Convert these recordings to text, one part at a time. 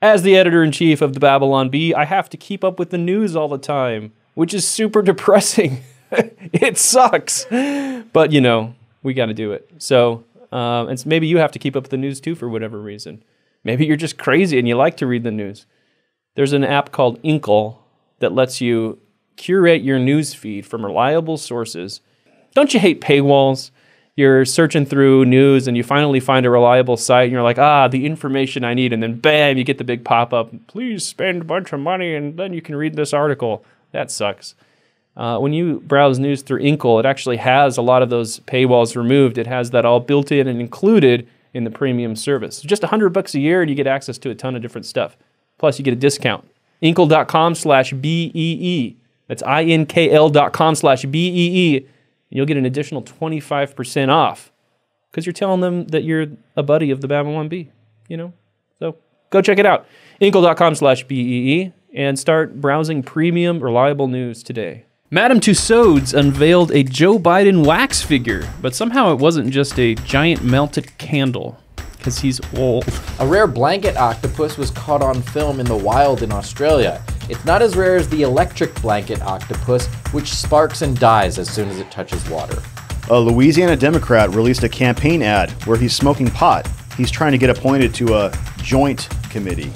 As the editor-in-chief of the Babylon Bee, I have to keep up with the news all the time, which is super depressing. It sucks. But, you know, we got to do it. So, and maybe you have to keep up with the news too for whatever reason. Maybe you're just crazy and you like to read the news. There's an app called Inkle that lets you curate your news feed from reliable sources. Don't you hate paywalls? You're searching through news and you finally find a reliable site and you're like, the information I need. And then bam, you get the big pop-up. Please spend a bunch of money and then you can read this article. That sucks. When you browse news through Inkle, it actually has a lot of those paywalls removed. It has that all built in and included in the premium service. Just $100 a year and you get access to a ton of different stuff. Plus you get a discount. Inkle.com/BEE. That's INKL.com/BEE. You'll get an additional 25% off because you're telling them that you're a buddy of the Babylon Bee, you know? So go check it out. Inkle.com/BEE and start browsing premium, reliable news today. Madame Tussauds unveiled a Joe Biden wax figure, but somehow it wasn't just a giant melted candle because he's old. A rare blanket octopus was caught on film in the wild in Australia. It's not as rare as the electric blanket octopus, which sparks and dies as soon as it touches water. A Louisiana Democrat released a campaign ad where he's smoking pot. He's trying to get appointed to a joint committee.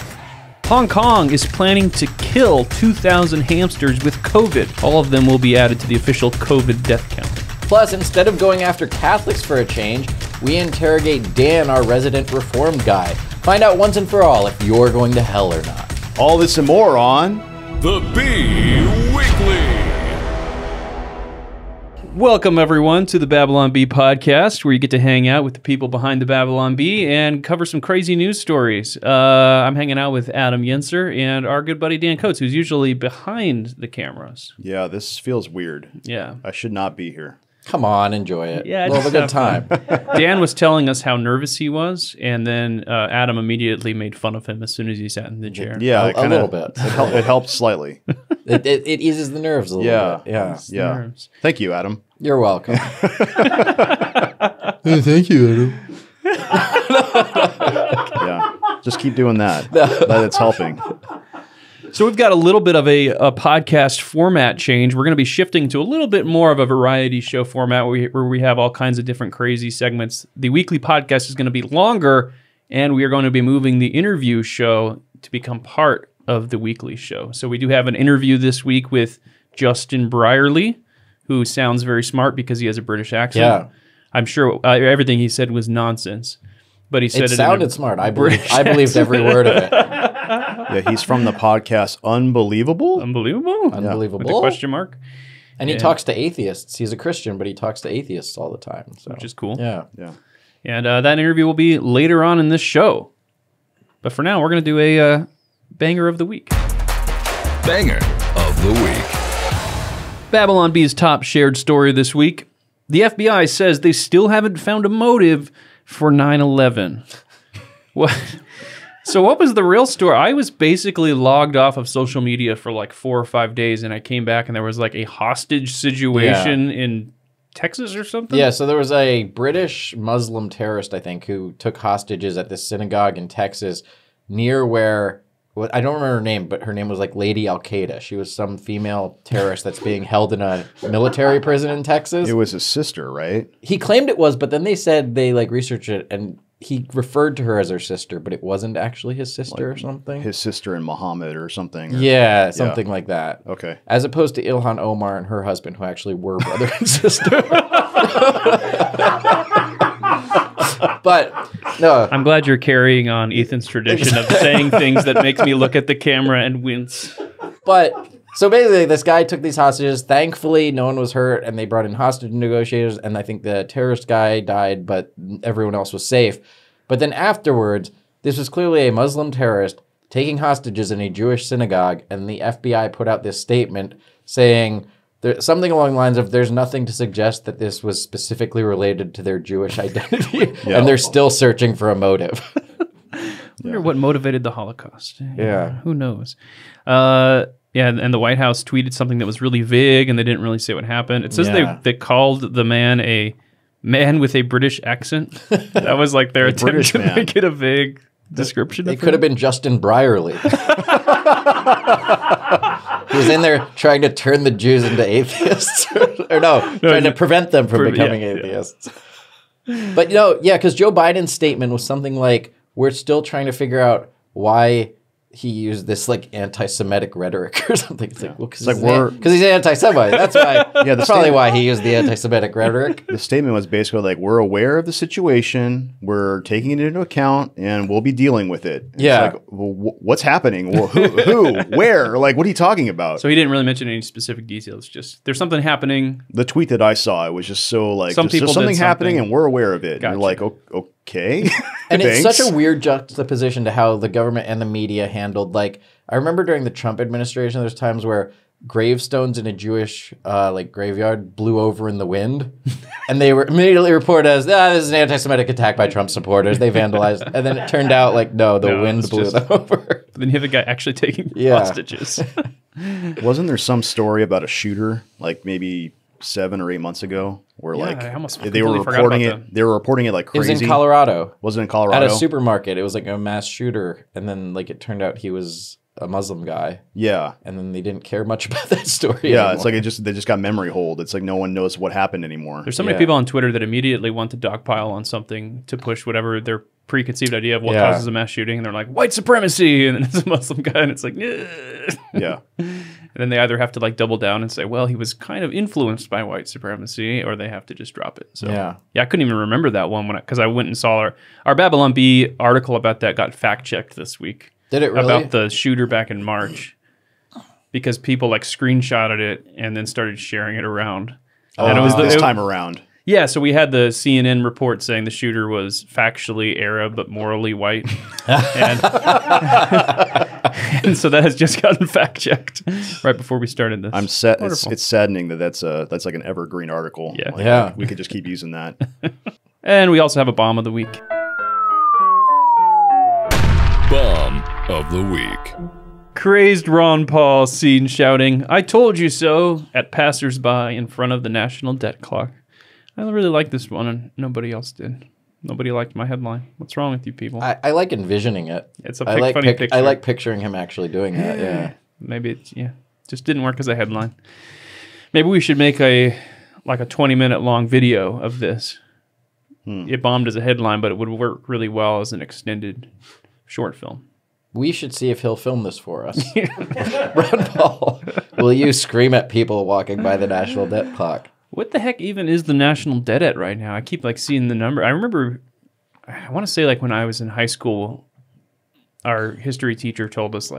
Hong Kong is planning to kill 2,000 hamsters with COVID. All of them will be added to the official COVID death count. Plus, instead of going after Catholics for a change, we interrogate Dan, our resident reformed guy. Find out once and for all if you're going to hell or not. All this and more on The Bee Weekly. Welcome, everyone, to the Babylon Bee podcast, where you get to hang out with the people behind the Babylon Bee and cover some crazy news stories. I'm hanging out with Adam Yenser and our good buddy Dan Coates, who's usually behind the cameras. Yeah, this feels weird. Yeah. I should not be here. Come on, enjoy it. Yeah, we'll have a good time. Dan was telling us how nervous he was, and then Adam immediately made fun of him as soon as he sat in the chair. Yeah, a little bit. It helped slightly. It eases the nerves a little bit. Yeah. Nerves. Thank you, Adam. You're welcome. Thank you, Adam. Yeah, just keep doing that. That's helping. So we've got a little bit of a podcast format change. We're going to be shifting to a little bit more of a variety show format where we have all kinds of different crazy segments. The weekly podcast is going to be longer, and we are going to be moving the interview show to become part of the weekly show. So we do have an interview this week with Justin Brierley, who sounds very smart because he has a British accent. Yeah. I'm sure everything he said was nonsense, but he said it sounded smart. I believed every word of it. Yeah, he's from the podcast Unbelievable. Unbelievable? Unbelievable. With a question mark. And he talks to atheists. He's a Christian, but he talks to atheists all the time. So. Which is cool. Yeah. And that interview will be later on in this show. But for now, we're going to do a banger of the week. Banger of the week. Babylon Bee's top shared story this week. The FBI says they still haven't found a motive for 9/11. What? So what was the real story? I was basically logged off of social media for like 4 or 5 days, and I came back and there was like a hostage situation in Texas or something? Yeah, so there was a British Muslim terrorist, I think, who took hostages at this synagogue in Texas near where, I don't remember her name, but her name was like Lady Al-Qaeda. She was some female terrorist that's being held in a military prison in Texas. It was his sister, right? He claimed it was, but then they said they like researched it and he referred to her as her sister, but it wasn't actually his sister or something. His sister and Muhammad or something. Or, yeah, something like that. Okay. As opposed to Ilhan Omar and her husband, who actually were brother and sister. But no. I'm glad you're carrying on Ethan's tradition of saying things that makes me look at the camera and wince. But so basically, this guy took these hostages. Thankfully, no one was hurt, and they brought in hostage negotiators, and I think the terrorist guy died, but everyone else was safe. But then afterwards, this was clearly a Muslim terrorist taking hostages in a Jewish synagogue, and the FBI put out this statement saying something along the lines of, there's nothing to suggest that this was specifically related to their Jewish identity, and they're still searching for a motive. I wonder what motivated the Holocaust. Yeah. Who knows? Yeah, and the White House tweeted something that was really vague, and they didn't really say what happened. It says they called the man a man with a British accent. That was like their attempt to make it a vague description? It could have been Justin Brierley. He was in there trying to turn the Jews into atheists. Trying to prevent them from becoming atheists. But, because Joe Biden's statement was something like, we're still trying to figure out why he used this like anti-Semitic rhetoric or something. It's like, well, because he's anti-Semite. That's why. That's probably why he used the anti-Semitic rhetoric. The statement was basically like, we're aware of the situation, we're taking it into account, and we'll be dealing with it. It's like, well, what's happening? Well, who, where? Like, what are you talking about? So he didn't really mention any specific details. Just there's something happening. The tweet that I saw, it was just so like, there's something happening, and we're aware of it. Gotcha. And you're like, okay. And it's such a weird juxtaposition to how the government and the media handled, like, I remember during the Trump administration, there's times where gravestones in a Jewish graveyard blew over in the wind, and they were immediately reported as, this is an anti-Semitic attack by Trump supporters. They vandalized. And then it turned out like, no, the wind blew them over. Then you have a guy actually taking hostages. Wasn't there some story about a shooter, like maybe 7 or 8 months ago, where they were reporting it? They were reporting it like crazy. It was in Colorado. Was it in Colorado? At a supermarket. It was like a mass shooter, and then like it turned out he was a Muslim guy. Yeah, and then they didn't care much about that story. Yeah, anymore. it's like they just got memory hold. It's like no one knows what happened anymore. There's so many people on Twitter that immediately want to dogpile on something to push whatever their preconceived idea of what causes a mass shooting, and they're like white supremacy, and then it's a Muslim guy, and it's like yeah. And then they either have to like double down and say, well, he was kind of influenced by white supremacy, or they have to just drop it. So yeah, I couldn't even remember that one because I went and saw our Babylon Bee article about that got fact checked this week. Did it really? About the shooter back in March, because people like screenshotted it and then started sharing it around. And it was this time around. Yeah, so we had the CNN report saying the shooter was factually Arab but morally white. And so that has just gotten fact-checked right before we started this. It's saddening that's like an evergreen article. Yeah. We could just keep using that. And we also have a bomb of the week. Bomb of the week. Crazed Ron Paul seen shouting, "I told you so," at passersby in front of the national debt clock. I really like this one, and nobody else did. Nobody liked my headline. What's wrong with you people? I like envisioning it. It's a funny picture. I like picturing him actually doing that, yeah. Maybe it's, just didn't work as a headline. Maybe we should make a 20-minute long video of this. It bombed as a headline, but it would work really well as an extended short film. We should see if he'll film this for us. Ron Paul, will you scream at people walking by the national debt clock? What the heck even is the national debt at right now? I keep seeing the number. I remember, I want to say when I was in high school, our history teacher told us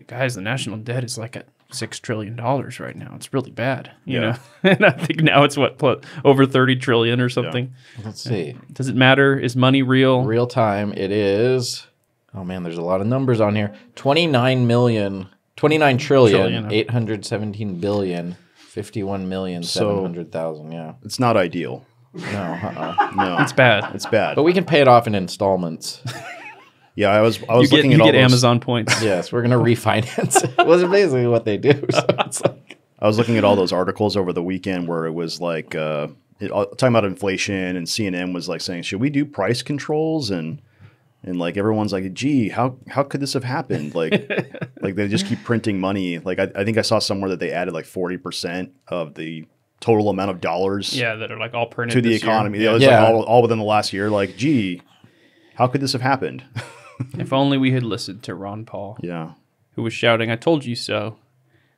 guys, the national debt is at $6 trillion right now. It's really bad, you know? And I think now it's over 30 trillion or something. Yeah. Let's see. Does it matter? Is money real? Real time. It is. Oh man, there's a lot of numbers on here. 29 trillion, 817 billion. 51,700,000. Yeah, it's not ideal. No, no, it's bad. It's bad. But we can pay it off in installments. Yeah, I was looking at all those Amazon points. Yes, we're gonna refinance it. Well, it's basically what they do. So it's I was looking at all those articles over the weekend where it was talking about inflation, and CNN was saying, should we do price controls? And everyone's like, gee, how could this have happened? They just keep printing money. I think I saw somewhere that they added 40% of the total amount of dollars. Yeah, that are all printed to the economy. Year. It was all within the last year. Gee, how could this have happened? If only we had listened to Ron Paul. Yeah, who was shouting, "I told you so."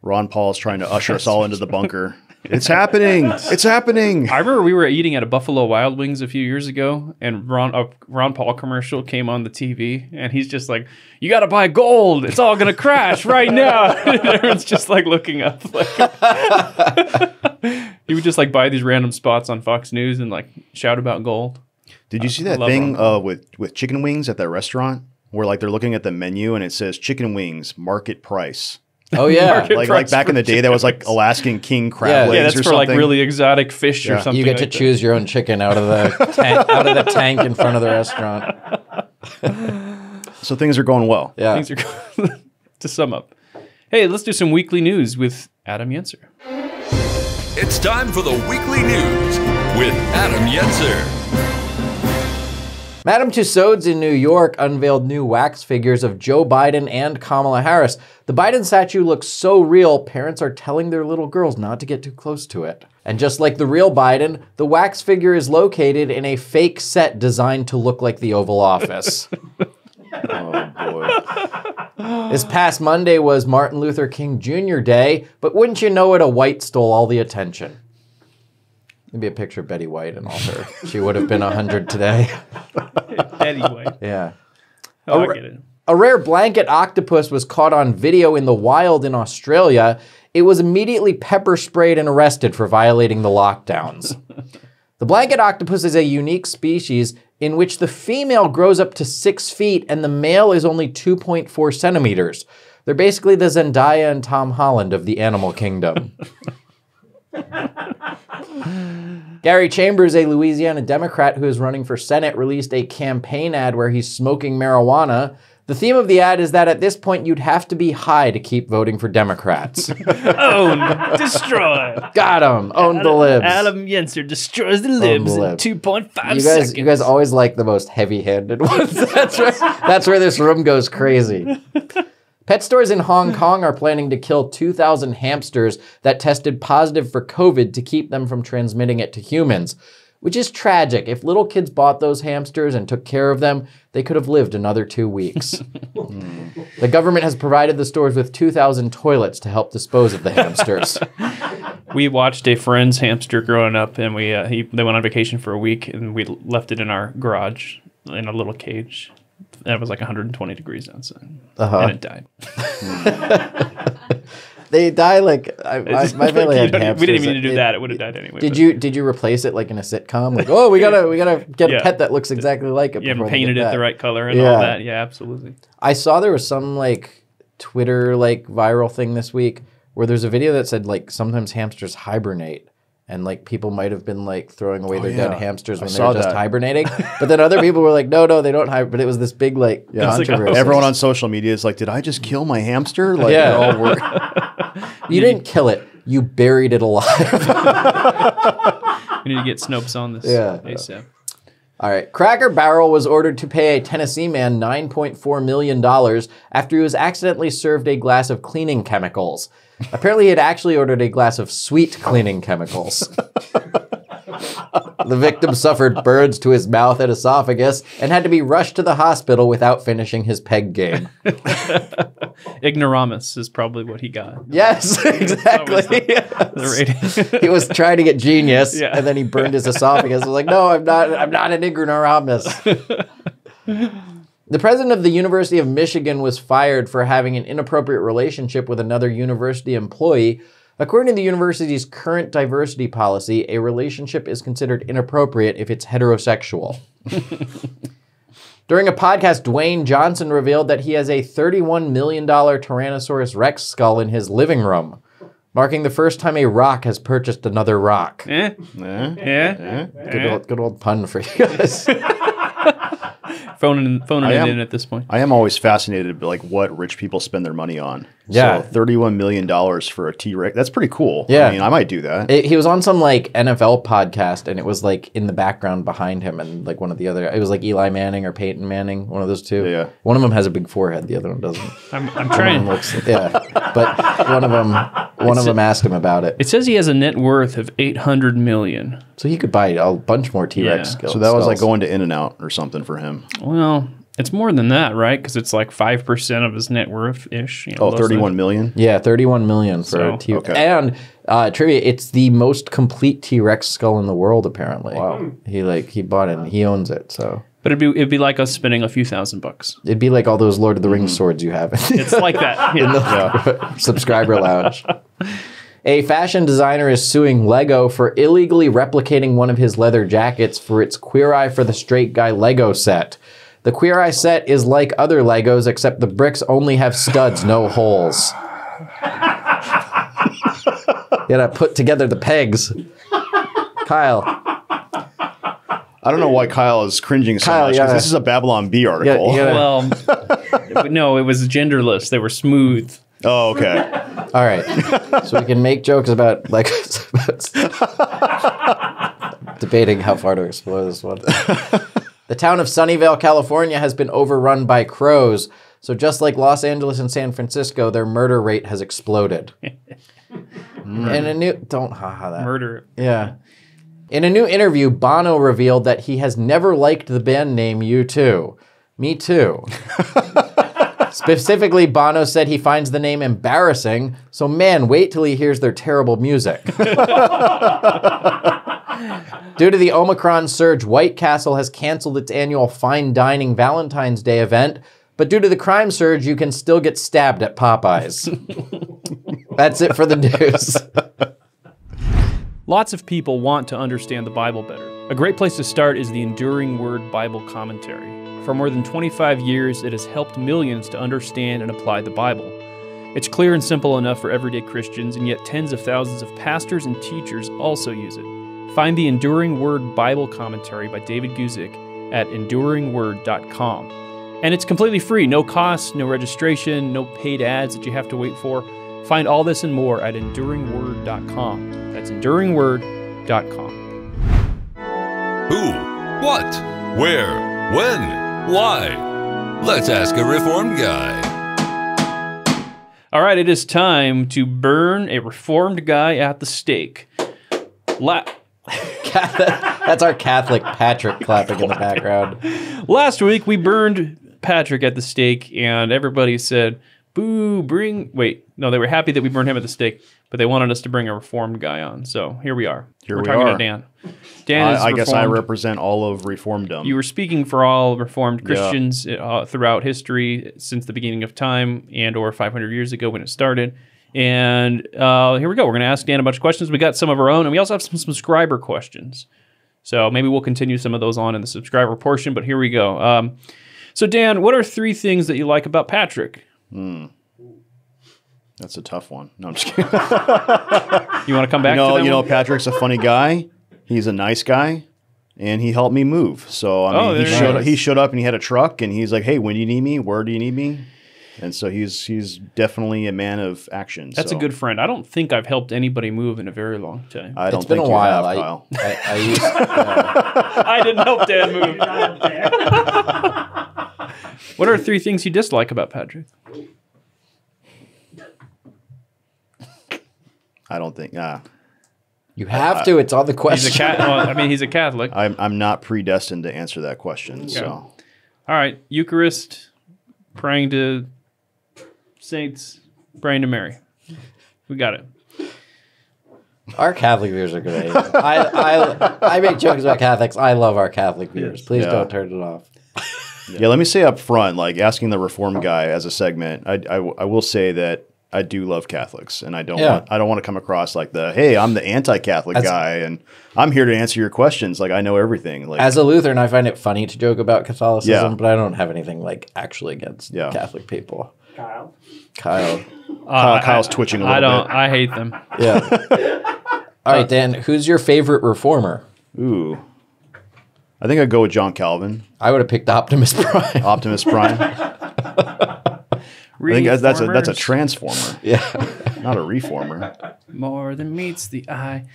Ron Paul's trying to usher us all into the bunker. It's happening! It's happening! I remember we were eating at a Buffalo Wild Wings a few years ago, and a Ron Paul commercial came on the TV, and he's just like, "You got to buy gold. It's all gonna crash right now." And everyone's just looking up. He would just buy these random spots on Fox News and shout about gold. Did you see that thing with chicken wings at that restaurant where they're looking at the menu and it says chicken wings market price? Oh yeah, back in the day, that was Alaskan king crab legs. Yeah, that's or for something. Really exotic fish or something. You get to choose your own chicken out of the tank in front of the restaurant. So things are going well. Yeah, things are going. To sum up, hey, let's do some weekly news with Adam Yenser. It's time for the weekly news with Adam Yenser. Madame Tussauds in New York unveiled new wax figures of Joe Biden and Kamala Harris. The Biden statue looks so real, parents are telling their little girls not to get too close to it. And just like the real Biden, the wax figure is located in a fake set designed to look like the Oval Office. Oh, boy. This past Monday was Martin Luther King Jr. Day, but wouldn't you know it, a white stole all the attention. Maybe a picture of Betty White and all her. She would have been 100 today. Betty White. Yeah. Oh, I get it. A rare blanket octopus was caught on video in the wild in Australia. It was immediately pepper sprayed and arrested for violating the lockdowns. The blanket octopus is a unique species in which the female grows up to 6 feet and the male is only 2.4 centimeters. They're basically the Zendaya and Tom Holland of the animal kingdom. Gary Chambers, a Louisiana Democrat who is running for Senate, released a campaign ad where he's smoking marijuana. The theme of the ad is that at this point you'd have to be high to keep voting for Democrats. Own, destroy. Got him. Own the libs. Adam Yenser destroys the libs in 2.5 seconds. You guys always like the most heavy-handed ones. That's where this room goes crazy. Pet stores in Hong Kong are planning to kill 2,000 hamsters that tested positive for COVID to keep them from transmitting it to humans, which is tragic. If little kids bought those hamsters and took care of them, they could have lived another 2 weeks. The government has provided the stores with 2,000 toilets to help dispose of the hamsters. We watched a friend's hamster growing up, and they went on vacation for a week, and we left it in our garage in a little cage. And it was like 120 degrees outside, and it died. They die like my family had hamsters. We didn't even need to do that; it would have died anyway. Did you replace it like in a sitcom? Like, oh, we gotta get a pet that looks exactly like it. Yeah, and painted it the right color and all that. Yeah, absolutely. I saw there was some like Twitter like viral thing this week where there's a video that said like sometimes hamsters hibernate. And like people might have been like throwing away their dead hamsters when they were just hibernating. But then other people were like, no, they don't hibernate. But it was this big like controversy. Everyone on social media is like, did I just kill my hamster? Like, they're all You didn't kill it. You buried it alive. We need to get Snopes on this ASAP. All right. Cracker Barrel was ordered to pay a Tennessee man $9.4 million after he was accidentally served a glass of cleaning chemicals. Apparently, he had actually ordered a glass of sweet cleaning chemicals. The victim suffered burns to his mouth and esophagus and had to be rushed to the hospital without finishing his peg game. Ignoramus is probably what he got. Yes, exactly. He was trying to get genius, and then he burned his esophagus. I was like, no, I'm not an ignoramus. The president of the University of Michigan was fired for having an inappropriate relationship with another university employee. According to the university's current diversity policy, a relationship is considered inappropriate if it's heterosexual. During a podcast, Dwayne Johnson revealed that he has a $31 million Tyrannosaurus Rex skull in his living room, marking the first time a rock has purchased another rock. Good old pun for you guys. Phoning it in at this point. I am always fascinated by like what rich people spend their money on. Yeah. So $31 million for a T-Rex. That's pretty cool. Yeah. I mean, I might do that. He was on some like NFL podcast and it was like in the background behind him and like one of the other, it was like Eli Manning or Peyton Manning, one of those two. Yeah. One of them has a big forehead, the other one doesn't. I'm trying. But one of them asked him about it. It says he has a net worth of $800 million. So he could buy a bunch more T-Rex skulls. So that was like going to In-N-Out or something for him. Well, it's more than that, right? Because it's like 5% of his net worth-ish. You know, 31 million? Yeah, 31 million for a T-Rex. Okay. And trivia, it's the most complete T-Rex skull in the world, apparently. Wow. He bought it and he owns it, so. But it'd be like us spending a few $1,000. It'd be like all those Lord of the Rings swords you have. It's like that. In the subscriber lounge. A fashion designer is suing Lego for illegally replicating one of his leather jackets for its Queer Eye for the Straight Guy Lego set. The Queer Eye set is like other Legos, except the bricks only have studs, no holes. You gotta put together the pegs. Kyle. I don't know why Kyle is cringing so much, because this is a Babylon Bee article. Well, no, it was genderless. They were smooth. Oh, okay. All right. So we can make jokes about debating how far to explore this one. The town of Sunnyvale, California has been overrun by crows. So just like Los Angeles and San Francisco, their murder rate has exploded. In a new... Don't haha that. Murder. Yeah. In a new interview, Bono revealed that he has never liked the band name U2. Me too. Specifically, Bono said he finds the name embarrassing, so man, wait till he hears their terrible music. Due to the Omicron surge, White Castle has canceled its annual fine dining Valentine's Day event, but due to the crime surge, you can still get stabbed at Popeyes. That's it for the news. Lots of people want to understand the Bible better. A great place to start is the Enduring Word Bible Commentary. For more than 25 years, it has helped millions to understand and apply the Bible. It's clear and simple enough for everyday Christians, and yet tens of thousands of pastors and teachers also use it. Find the Enduring Word Bible Commentary by David Guzik at enduringword.com. And it's completely free, no cost, no registration, no paid ads that you have to wait for. Find all this and more at enduringword.com. That's enduringword.com. Who? What? Where? When? Why? Let's ask a reformed guy. All right, it is time to burn a reformed guy at the stake. That's our Catholic Patrick clapping in the background. Last week, we burned Patrick at the stake, and everybody said, boo, wait, no, they were happy that we burned him at the stake, but they wanted us to bring a reformed guy on. So here we are. Here we're we talking are. to Dan. Dan is I guess I Reformed. represent all of Reformdom. You were speaking for all Reformed Christians throughout history since the beginning of time and or 500 years ago when it started. And here we go. We're going to ask Dan a bunch of questions. We got some of our own, and we also have some subscriber questions. So maybe we'll continue some of those on in the subscriber portion, but here we go. So Dan, what are 3 things that you like about Patrick? That's a tough one. No, I'm just kidding. You want to come back to that one? Patrick's a funny guy. He's a nice guy, and he helped me move. So I mean, there he showed up and he had a truck, and he's like, "Hey, when do you need me? Where do you need me?" And so he's definitely a man of action. That's a good friend. I don't think I've helped anybody move in a very long time. I don't It's been think a you while. have, Kyle. I used I didn't help Dan move. What are 3 things you dislike about Patrick? I don't think. you have to. It's on the He's a question. he's a Catholic. I'm not predestined to answer that question. So All right, Eucharist, praying to saints, praying to Mary. We got it. Our Catholic viewers are great. I make jokes about Catholics. I love our Catholic viewers. Please don't turn it off. yeah, let me say up front, like asking the Reformed guy as a segment, I will say that I do love Catholics, and I don't want to come across like hey, I'm the anti-Catholic guy, and I'm here to answer your questions. Like I know everything. Like As a Lutheran, I find it funny to joke about Catholicism, but I don't have anything like actually against Catholic people. Kyle. Kyle's twitching a little bit. I hate them. Yeah. All right, Dan, who's your favorite reformer? Ooh, I think I'd go with John Calvin, I would have picked Optimus Prime. Optimus Prime. I think that's a transformer. Yeah. Not a reformer. More than meets the eye.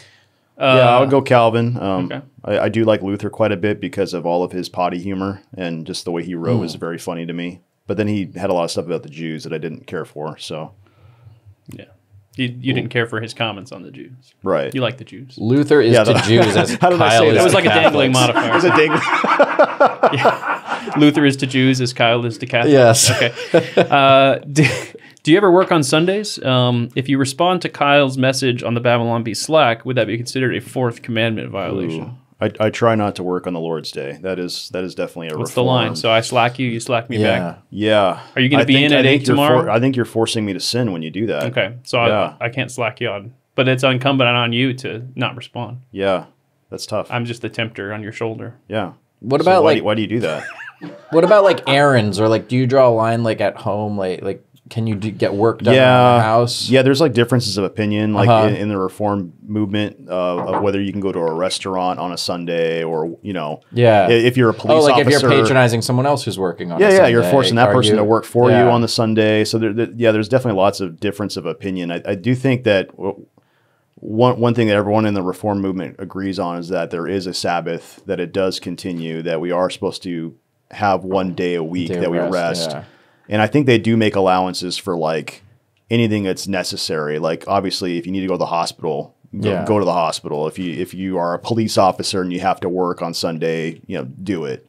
Yeah, I would go Calvin. Okay. I do like Luther quite a bit because of all of his potty humor, and just the way he wrote was very funny to me. But then he had a lot of stuff about the Jews that I didn't care for. So, Yeah. You didn't care for his comments on the Jews. right. You like the Jews. Luther is to Jews as How did I Kyle say is that? It was to like a dangling Catholics. modifier. It's a ding. Luther is to Jews as Kyle is to Catholics. Yes. Okay. Do you ever work on Sundays? If you respond to Kyle's message on the Babylon Bee Slack, would that be considered a 4th commandment violation? I try not to work on the Lord's Day. That is definitely a What's the line? So I slack you, you slack me back. Yeah. Are you going to be in at 8 tomorrow? I think you're forcing me to sin when you do that. Okay. So Yeah. I can't slack you on. But it's incumbent on you to not respond. Yeah. That's tough. I'm just the tempter on your shoulder. yeah. What So about why do you do that? what about like errands, or like do you draw a line like at home, like can you get work done around the house? Yeah, there's like differences of opinion, like in the Reform movement of whether you can go to a restaurant on a Sunday or, if you're a police officer. if you're patronizing someone else who's working on a Yeah, Sunday, you're forcing that person to work for you on the Sunday. So there's definitely lots of difference of opinion. I do think that one thing that everyone in the Reform movement agrees on is that there is a Sabbath, that it does continue, that we are supposed to have one day a week that we rest. Yeah. And I think they do make allowances for like anything that's necessary. Like obviously, if you need to go to the hospital, go to the hospital. If you are a police officer and you have to work on Sunday, do it.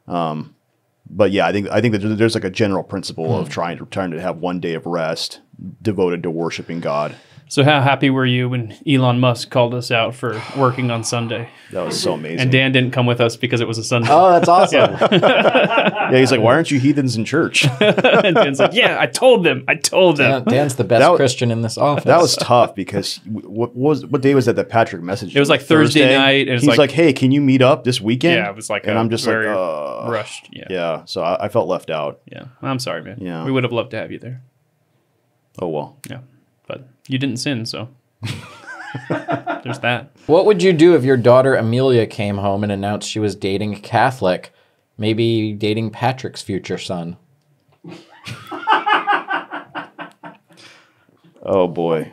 But yeah, I think that there's like a general principle of trying to have one day of rest devoted to worshiping God. So how happy were you when Elon Musk called us out for working on Sunday? That was so amazing. And Dan didn't come with us because it was a Sunday. Oh, that's awesome. Yeah, he's like, why aren't you heathens in church? And Dan's like, yeah, I told them. Dan's the best Christian in this office. That was tough because what day was that Patrick messaged? It was like Thursday night. And he's like, hey, can you meet up this weekend? Yeah, it was like, and I'm just very like, rushed. Yeah. Yeah. So I felt left out. Yeah. I'm sorry, man. Yeah. We would have loved to have you there. Oh, well. Yeah. But you didn't sin, so. There's that. What would you do if your daughter Amelia came home and announced she was dating a Catholic, maybe dating Patrick's future son? Oh boy.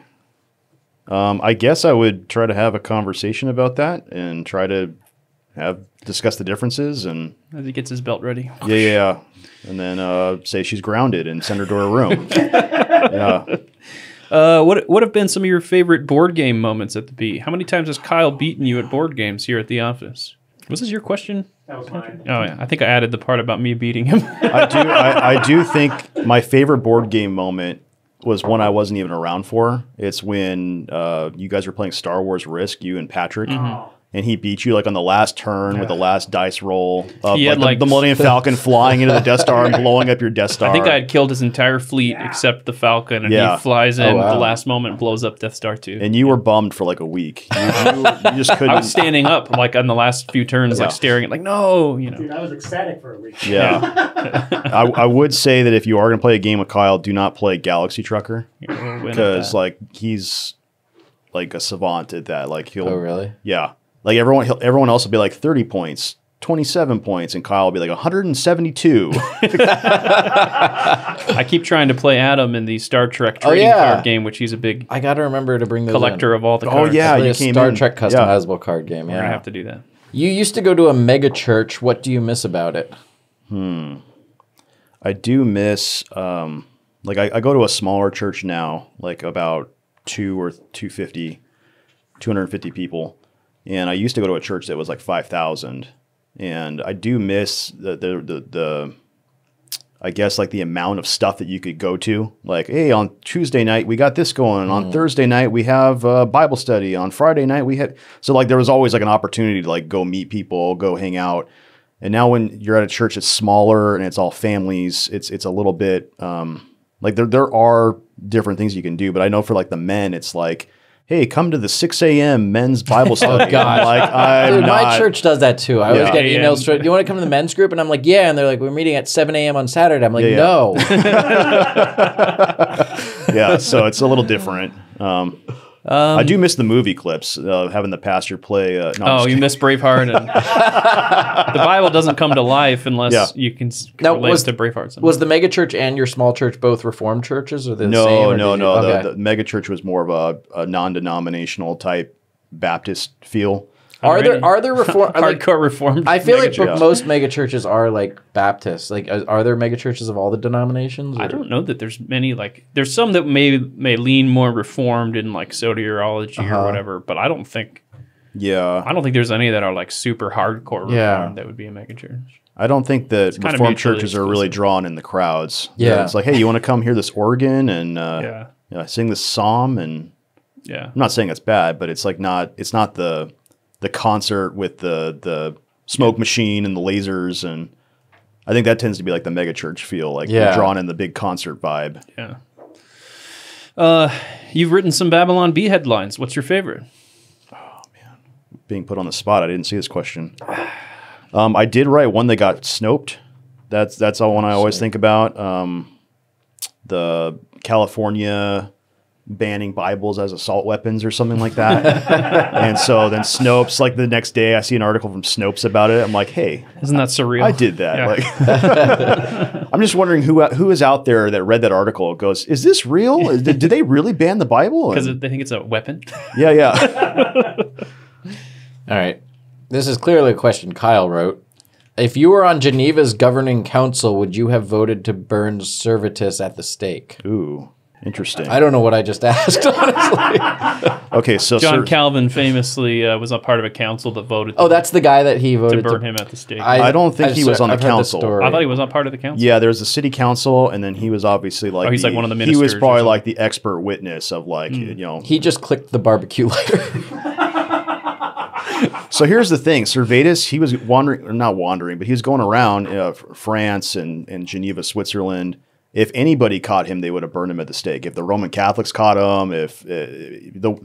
I guess I would try to have a conversation about that and try to discuss the differences and as he gets his belt ready. Yeah. And then say she's grounded and send her to her room. Yeah. What have been some of your favorite board game moments at the B? How many times has Kyle beaten you at board games here at the office? Was this your question? That was mine. Oh yeah, I think I added the part about me beating him. I do think my favorite board game moment was one I wasn't even around for. It's when you guys were playing Star Wars Risk, you and Patrick. Oh. And he beat you like on the last turn with the last dice roll of had the Millennium Falcon flying into the Death Star and blowing up your Death Star. I think I had killed his entire fleet except the Falcon, and he flies in at the last moment and blows up Death Star 2. And you were bummed for like a week. You just couldn't. I was standing up like on the last few turns, like staring at like, no, Dude, I was ecstatic for a week. Yeah. I would say that if you are going to play a game with Kyle, do not play Galaxy Trucker. Because like he's like a savant at that. Like he'll. Oh, really? Yeah. Like everyone else will be like 30 points, 27 points, and Kyle will be like 172. I keep trying to play Adam in the Star Trek trading card game, which he's a big I got to remember to bring those collector of all the cards. Oh, yeah. You came Star Trek customizable card game. We're going to have to do that. You used to go to a mega church. What do you miss about it? I do miss, like I go to a smaller church now, like about 250 people. And I used to go to a church that was like 5,000. And I do miss the I guess like the amount of stuff that you could go to. Like, hey, on Tuesday night we got this going. On Thursday night we have Bible study. On Friday night we had like there was always like an opportunity to like go meet people, go hang out. And now when you're at a church that's smaller and it's all families, it's a little bit like there are different things you can do. But I know for like the men, it's like, hey, come to the 6 a.m. men's Bible study. Oh, God. Like, my church does that too. I always get emails, do you want to come to the men's group? And I'm like, yeah. And they're like, we're meeting at 7 a.m. on Saturday. I'm like, no. Yeah, so it's a little different. I do miss the movie clips, having the pastor play. You miss Braveheart. And the Bible doesn't come to life unless you can relate to Braveheart somehow. Was the mega church and your small church both Reformed churches? Or the same? No. Okay. The mega church was more of a non-denominational type Baptist feel. Are there reform hardcore Reformed? I feel like most mega churches are like Baptists. Like, are there mega churches of all the denominations? Or? I don't know that there's many. Like, there's some that may lean more Reformed in like soteriology or whatever. But I don't think. Yeah. I don't think there's any that are like super hardcore Reformed that would be a mega church. I don't think that Reformed churches are really drawn in the crowds. Yeah. It's like, hey, you want to come hear this organ and sing this psalm? And I'm not saying it's bad, but it's like it's not the concert with the smoke machine and the lasers, and I think that tends to be like the mega church feel, like you're drawn in the big concert vibe. Yeah. You've written some Babylon Bee headlines. What's your favorite? Oh man, being put on the spot. I didn't see this question. I did write one that got snoped. That's all one I always think about. The California banning Bibles as assault weapons or something like that. And so then Snopes, like the next day, I see an article from Snopes about it. I'm like, hey, Isn't that surreal? I did that. Yeah. Like, I'm just wondering who is out there that read that article. Goes, is this real? Did they really ban the Bible? Because they think it's a weapon. Yeah, yeah. All right. This is clearly a question Kyle wrote. If you were on Geneva's governing council, would you have voted to burn Servitus at the stake? Ooh, interesting. I don't know what I just asked, honestly. Okay, so John Calvin famously was a part of a council that voted Oh, that's the guy that he to voted burn him at the stake. I don't think he was on the I've heard council. story. I thought he was not part of the council. Yeah, there's the city council, and then he was obviously like he's like one of the He was ministers or probably something. like the expert witness of like you know. He just clicked the barbecue lighter. So here's the thing: Servetus, he was wandering, or not wandering, but he was going around France and Geneva, Switzerland. If anybody caught him, they would have burned him at the stake. If the Roman Catholics caught him,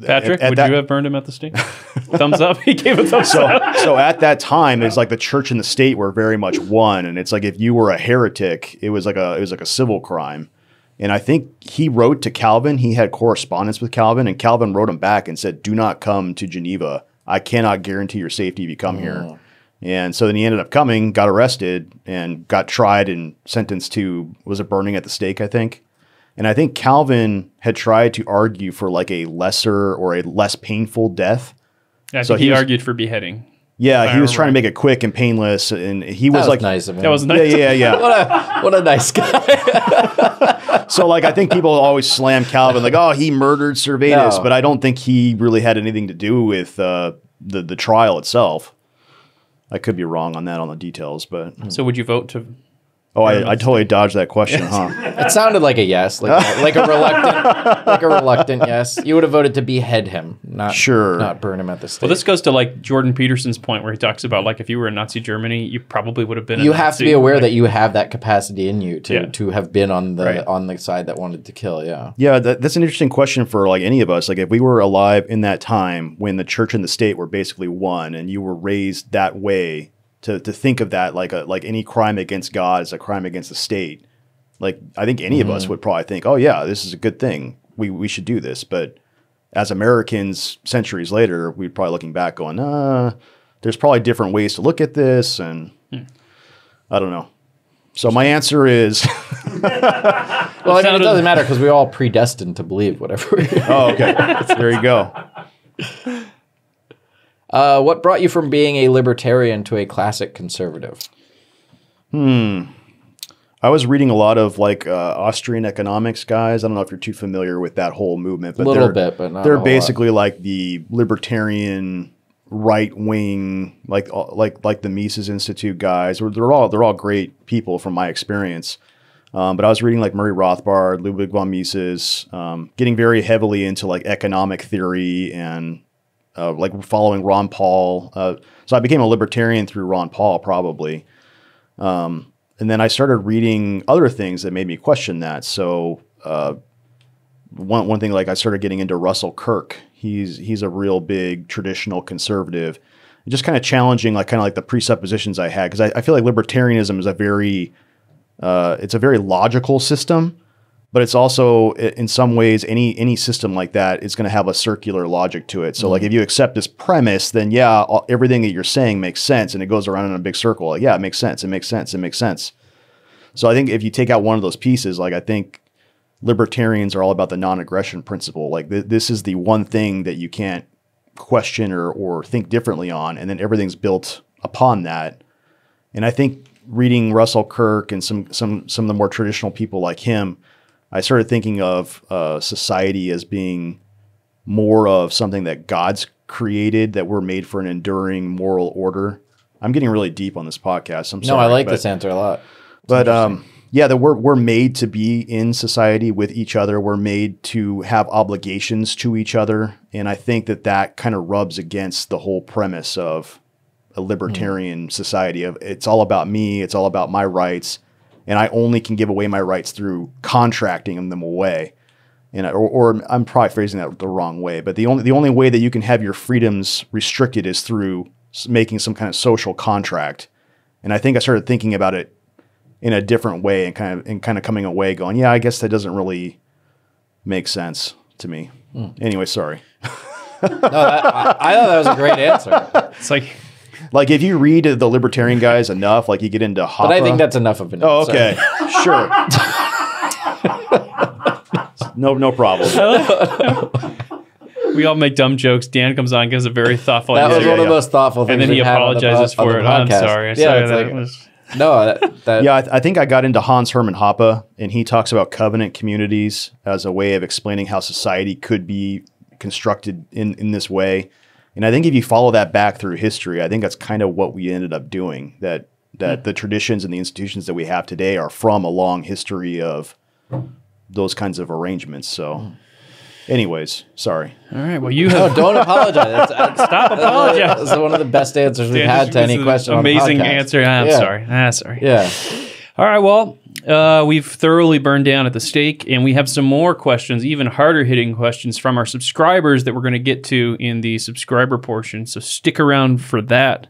Patrick, would you have burned him at the stake? Thumbs up. He gave a thumbs up. So at that time, it's like the church and the state were very much one, and it's like if you were a heretic, it was like a civil crime. And I think he wrote to Calvin. He had correspondence with Calvin, and Calvin wrote him back and said, "Do not come to Geneva. I cannot guarantee your safety if you come here." And so then he ended up coming, got arrested, and got tried and sentenced to, was it burning at the stake, I think? And I think Calvin had tried to argue for like a lesser or a less painful death. I So think he he was- argued for beheading. Yeah, he was remember trying to make it quick and painless, and he was That was like, nice of him. That was nice. yeah. What a nice guy. So like, I think people always slam Calvin, like, oh, he murdered Servetus, No. but I don't think he really had anything to do with the trial itself. I could be wrong on that, on the details, but So would you vote to? oh, I totally dodged that question, huh? It sounded like a yes, like a reluctant yes. You would have voted to behead him, not burn him at the stake. Well, this goes to like Jordan Peterson's point where he talks about like if you were in Nazi Germany, you probably would have been. You a have to Nazi. be aware Like, that you have that capacity in you to Yeah. have been on the Right. on the side that wanted to kill. Yeah. Yeah, that's an interesting question for like any of us. Like if we were alive in that time when the church and the state were basically one, and you were raised that way to think of that like any crime against God is a crime against the state. Like I think any of us would probably think, oh yeah, this is a good thing. We should do this. But as Americans, centuries later, we'd probably looking back going, there's probably different ways to look at this, and I don't know. So my answer is, Well, I mean, it doesn't matter because we're all predestined to believe whatever. oh, okay, there you go. What brought you from being a libertarian to a classic conservative? I was reading a lot of like Austrian economics guys. I don't know if you're too familiar with that whole movement, but A little bit, but not a they're whole basically like the libertarian right wing, like the Mises Institute guys. They're all great people from my experience. But I was reading like Murray Rothbard, Ludwig von Mises, getting very heavily into like economic theory and like following Ron Paul. So I became a libertarian through Ron Paul, probably. And then I started reading other things that made me question that. So one thing, like I started getting into Russell Kirk. He's a real big traditional conservative, just kind of challenging like the presuppositions I had, because I feel like libertarianism is a very logical system, but it's also in some ways any system like that is going to have a circular logic to it. So like if you accept this premise, then yeah, everything that you're saying makes sense, and it goes around in a big circle. Like, yeah, it makes sense. It makes sense. It makes sense. So I think if you take out one of those pieces, like I think libertarians are all about the non-aggression principle. Like this is the one thing that you can't question or think differently on, and then everything's built upon that. And I think reading Russell Kirk and some of the more traditional people like him, I started thinking of society as being more of something that God's created, that we're made for an enduring moral order. I'm getting really deep on this podcast. I'm sorry. No, I like this answer a lot. But yeah, that we're made to be in society with each other. We're made to have obligations to each other. And I think that kind of rubs against the whole premise of a libertarian society of it's all about me. It's all about my rights. And I only can give away my rights through contracting them away. And or I'm probably phrasing that the wrong way, but the only way that you can have your freedoms restricted is through making some kind of social contract. And I think I started thinking about it in a different way and kind of coming away going, yeah, I guess that doesn't really make sense to me. Anyway, sorry. I thought that was a great answer. It's like, Like if you read the libertarian guys enough, like you get into Hoppe. But I think that's enough of an Oh, answer. okay. Sure. No problem. we all make dumb jokes. Dan comes on, gives a very thoughtful That was answer. one of the yeah. most thoughtful things And then he we've had on the apologizes on for the it. I'm podcast. sorry. Yeah, Sorry, it's that like, was... no, that Yeah, I think I got into Hans Hermann Hoppe, and he talks about covenant communities as a way of explaining how society could be constructed in this way. And I think if you follow that back through history, I think that's kind of what we ended up doing, that the traditions and the institutions that we have today are from a long history of those kinds of arrangements. So anyways, sorry. All right. Well, you have... no, don't apologize. Stop apologizing. That's one of the best answers we've Dan, had this to any is an question. amazing on the podcast. answer. I'm Yeah. sorry. Sorry. Yeah. All right. Well, we've thoroughly burned down at the stake, and we have some more questions, even harder hitting questions from our subscribers that we're going to get to in the subscriber portion. So stick around for that.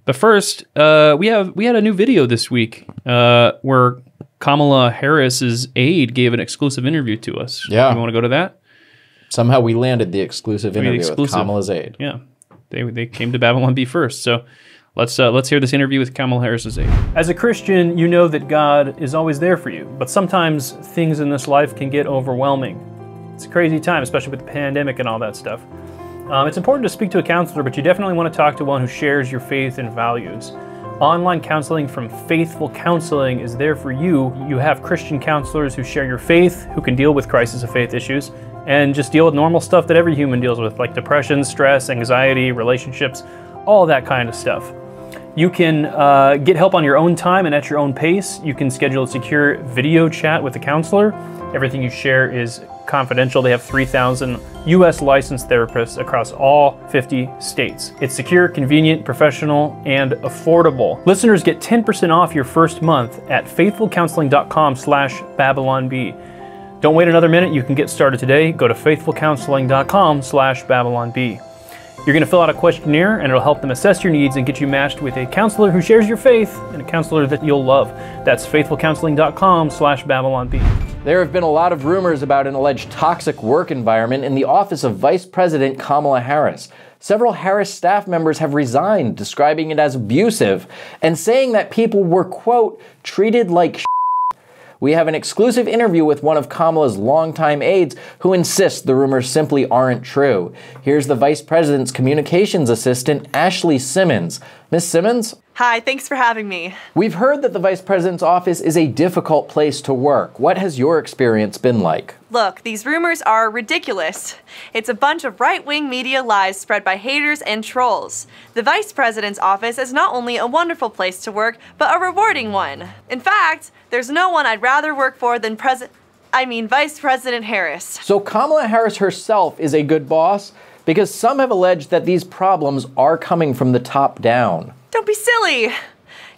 But first, we had a new video this week where Kamala Harris's aide gave an exclusive interview to us. Yeah. You want to go to that? Somehow we landed the exclusive interview with exclusive. Kamala's aide. Yeah. They came to Babylon Bee first. So let's hear this interview with Kamala Harris's aide. As a Christian, you know that God is always there for you, but sometimes things in this life can get overwhelming. It's a crazy time, especially with the pandemic and all that stuff. It's important to speak to a counselor, but you definitely want to talk to one who shares your faith and values. Online counseling from Faithful Counseling is there for you. You have Christian counselors who share your faith, who can deal with crisis of faith issues, and just deal with normal stuff that every human deals with, like depression, stress, anxiety, relationships, all that kind of stuff. You can get help on your own time and at your own pace. You can schedule a secure video chat with the counselor. Everything you share is confidential. They have 3,000 U.S. licensed therapists across all 50 states. It's secure, convenient, professional, and affordable. Listeners get 10% off your first month at faithfulcounseling.com/BabylonB. Don't wait another minute. You can get started today. Go to faithfulcounseling.com/BabylonB. You're going to fill out a questionnaire, and it'll help them assess your needs and get you matched with a counselor who shares your faith and a counselor that you'll love. That's faithfulcounseling.com/BabylonB. There have been a lot of rumors about an alleged toxic work environment in the office of Vice President Kamala Harris. Several Harris staff members have resigned, describing it as abusive and saying that people were, quote, treated like shit. We have an exclusive interview with one of Kamala's longtime aides who insists the rumors simply aren't true. Here's the Vice President's communications assistant, Ashley Simmons. Miss Simmons? Hi, thanks for having me. We've heard that the Vice President's office is a difficult place to work. What has your experience been like? Look, these rumors are ridiculous. It's a bunch of right-wing media lies spread by haters and trolls. The Vice President's office is not only a wonderful place to work, but a rewarding one. In fact, there's no one I'd rather work for than Vice President Harris. So Kamala Harris herself is a good boss? Because some have alleged that these problems are coming from the top down. Don't be silly.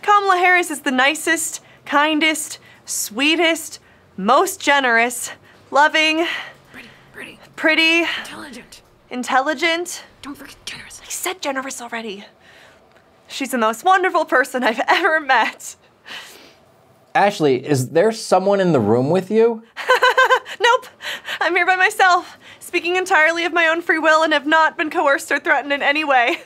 Kamala Harris is the nicest, kindest, sweetest, most generous, loving, pretty, intelligent. Don't forget generous. I said generous already. She's the most wonderful person I've ever met. Ashley, is there someone in the room with you? Nope, I'm here by myself, speaking entirely of my own free will and have not been coerced or threatened in any way.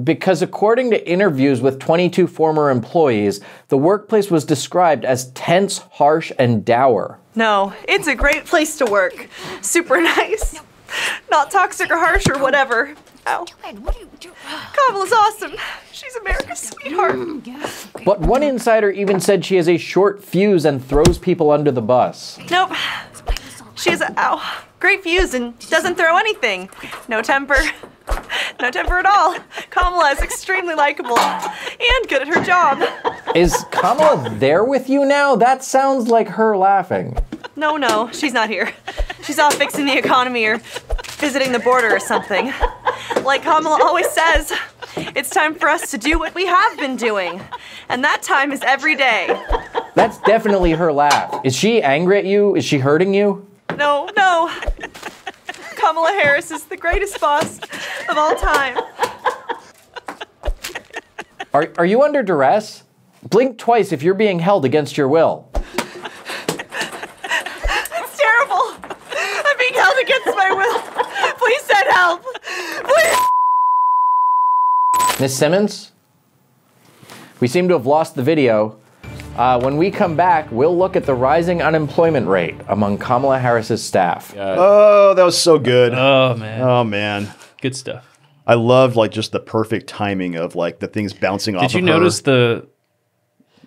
Because according to interviews with 22 former employees, the workplace was described as tense, harsh, and dour. No, it's a great place to work. Super nice. Not toxic or harsh or whatever. Ow. What do you do? Kamala's awesome. She's America's sweetheart. But one insider even said she has a short fuse and throws people under the bus. Nope. She has a great fuse and doesn't throw anything. No temper. No temper at all. Kamala is extremely likable and good at her job. Is Kamala there with you now? That sounds like her laughing. No, she's not here. She's off fixing the economy or visiting the border or something. Like Kamala always says, it's time for us to do what we have been doing. And that time is every day. That's definitely her laugh. Is she angry at you? Is she hurting you? No. Kamala Harris is the greatest boss of all time. Are you under duress? Blink twice if you're being held against your will. It's terrible. I'm being held against my will. Please send help. Please. Miss Simmons, we seem to have lost the video. When we come back, we'll look at the rising unemployment rate among Kamala Harris's staff. Oh, that was so good. Oh man. Oh man. Good stuff. I loved like just the perfect timing of like the things bouncing off of her. Did you notice the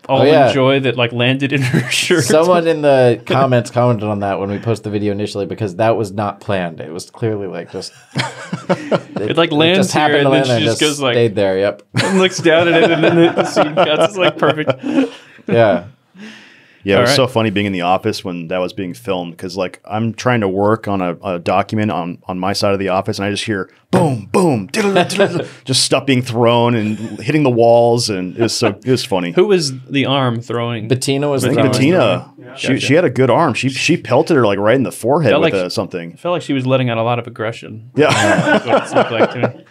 all yeah. in joy that like landed in her shirt? Someone in the comments commented on that when we posted the video initially because that was not planned. It was clearly like just it like lands just here happened and to then land she just goes like stayed there. Yep. and looks down at it and then the scene cuts. It's like perfect. Yeah. Yeah, it was All so right. funny being in the office when that was being filmed because, like, I'm trying to work on a document on my side of the office, and I just hear boom, boom, just stuff being thrown and hitting the walls, and it was funny. Who was the arm throwing? Bettina was I think throwing. Bettina, Yeah. she had a good arm. She pelted her like right in the forehead Felt with like- something. I felt like she was letting out a lot of aggression. Yeah, That's what it looked like to me.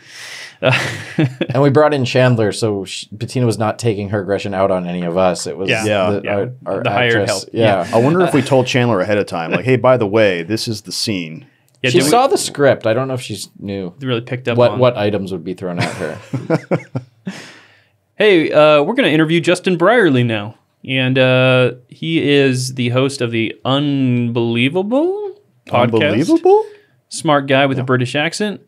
And we brought in Chandler, so Bettina was not taking her aggression out on any of us. It was Yeah. our The hired actress. help. Yeah. I wonder if we told Chandler ahead of time, like, hey, by the way, this is the scene. Yeah, She did we- saw the script. I don't know if she knew really picked up on what items would be thrown at her. Hey, we're going to interview Justin Brierley now. And he is the host of the Unbelievable podcast. Unbelievable. Smart guy with a British accent.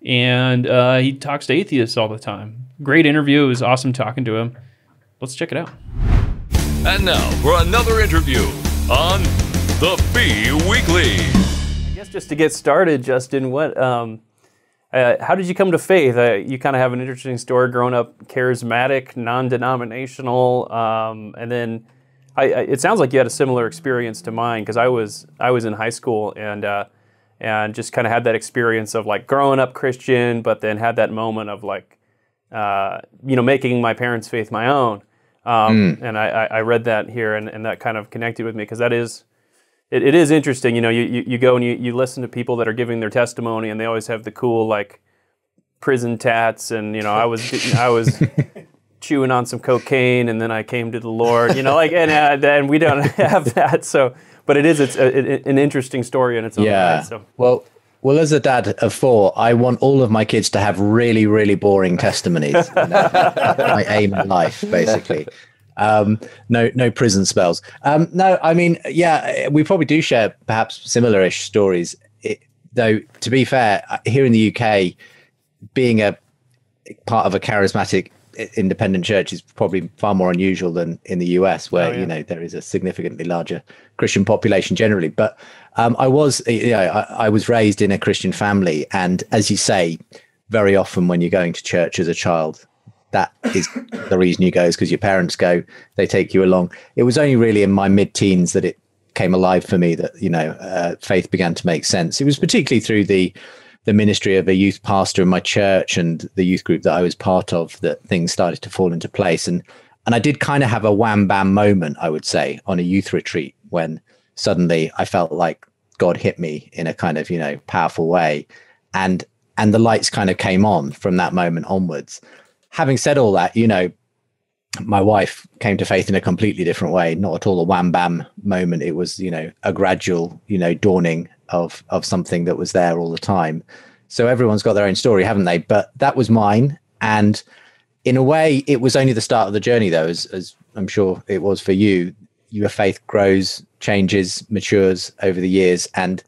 And he talks to atheists all the time. Great interview. It was awesome talking to him. Let's check it out. And now for another interview on the Bee Weekly. I guess just to get started, Justin, what? How did you come to faith? You kind of have an interesting story. Growing up charismatic, non-denominational, and then it sounds like you had a similar experience to mine because I was in high school and just kind of had that experience of like growing up Christian, but then had that moment of like making my parents' faith my own. And I read that here, and that kind of connected with me because that is. It is interesting, you go and you listen to people that are giving their testimony, and they always have the cool like prison tats, and I was chewing on some cocaine, and then I came to the Lord, and we don't have that. So, but it's an interesting story in its own right. So. Well, as a dad of 4, I want all of my kids to have really, really boring testimonies. My aim in life, basically. No prison spells. No, I mean, yeah, we probably do share perhaps similar-ish stories. Though, to be fair, here in the UK, being a part of a charismatic independent church is probably far more unusual than in the US, where there is a significantly larger Christian population generally. But I was raised in a Christian family, and as you say, very often when you're going to church as a child, that is the reason you go is because your parents go, they take you along. It was only really in my mid-teens that it came alive for me that, faith began to make sense. It was particularly through the ministry of a youth pastor in my church and the youth group that I was part of that things started to fall into place. And I did kind of have a wham bam moment, I would say, on a youth retreat when suddenly I felt like God hit me in a kind of, powerful way. And the lights kind of came on from that moment onwards. Having said all that, my wife came to faith in a completely different way, not at all a wham bam moment. It was, a gradual, dawning of something that was there all the time. So everyone's got their own story, haven't they? But that was mine. And in a way, it was only the start of the journey, though, as I'm sure it was for you. Your faith grows, changes, matures over the years. And,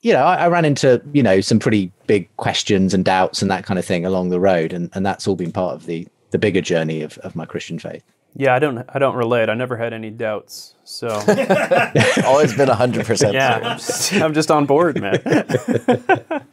I ran into, some pretty big questions and doubts and that kind of thing along the road. And that's all been part of the bigger journey of my Christian faith. Yeah, I don't relate. I never had any doubts. So Always been 100%. yeah, I'm just on board, man.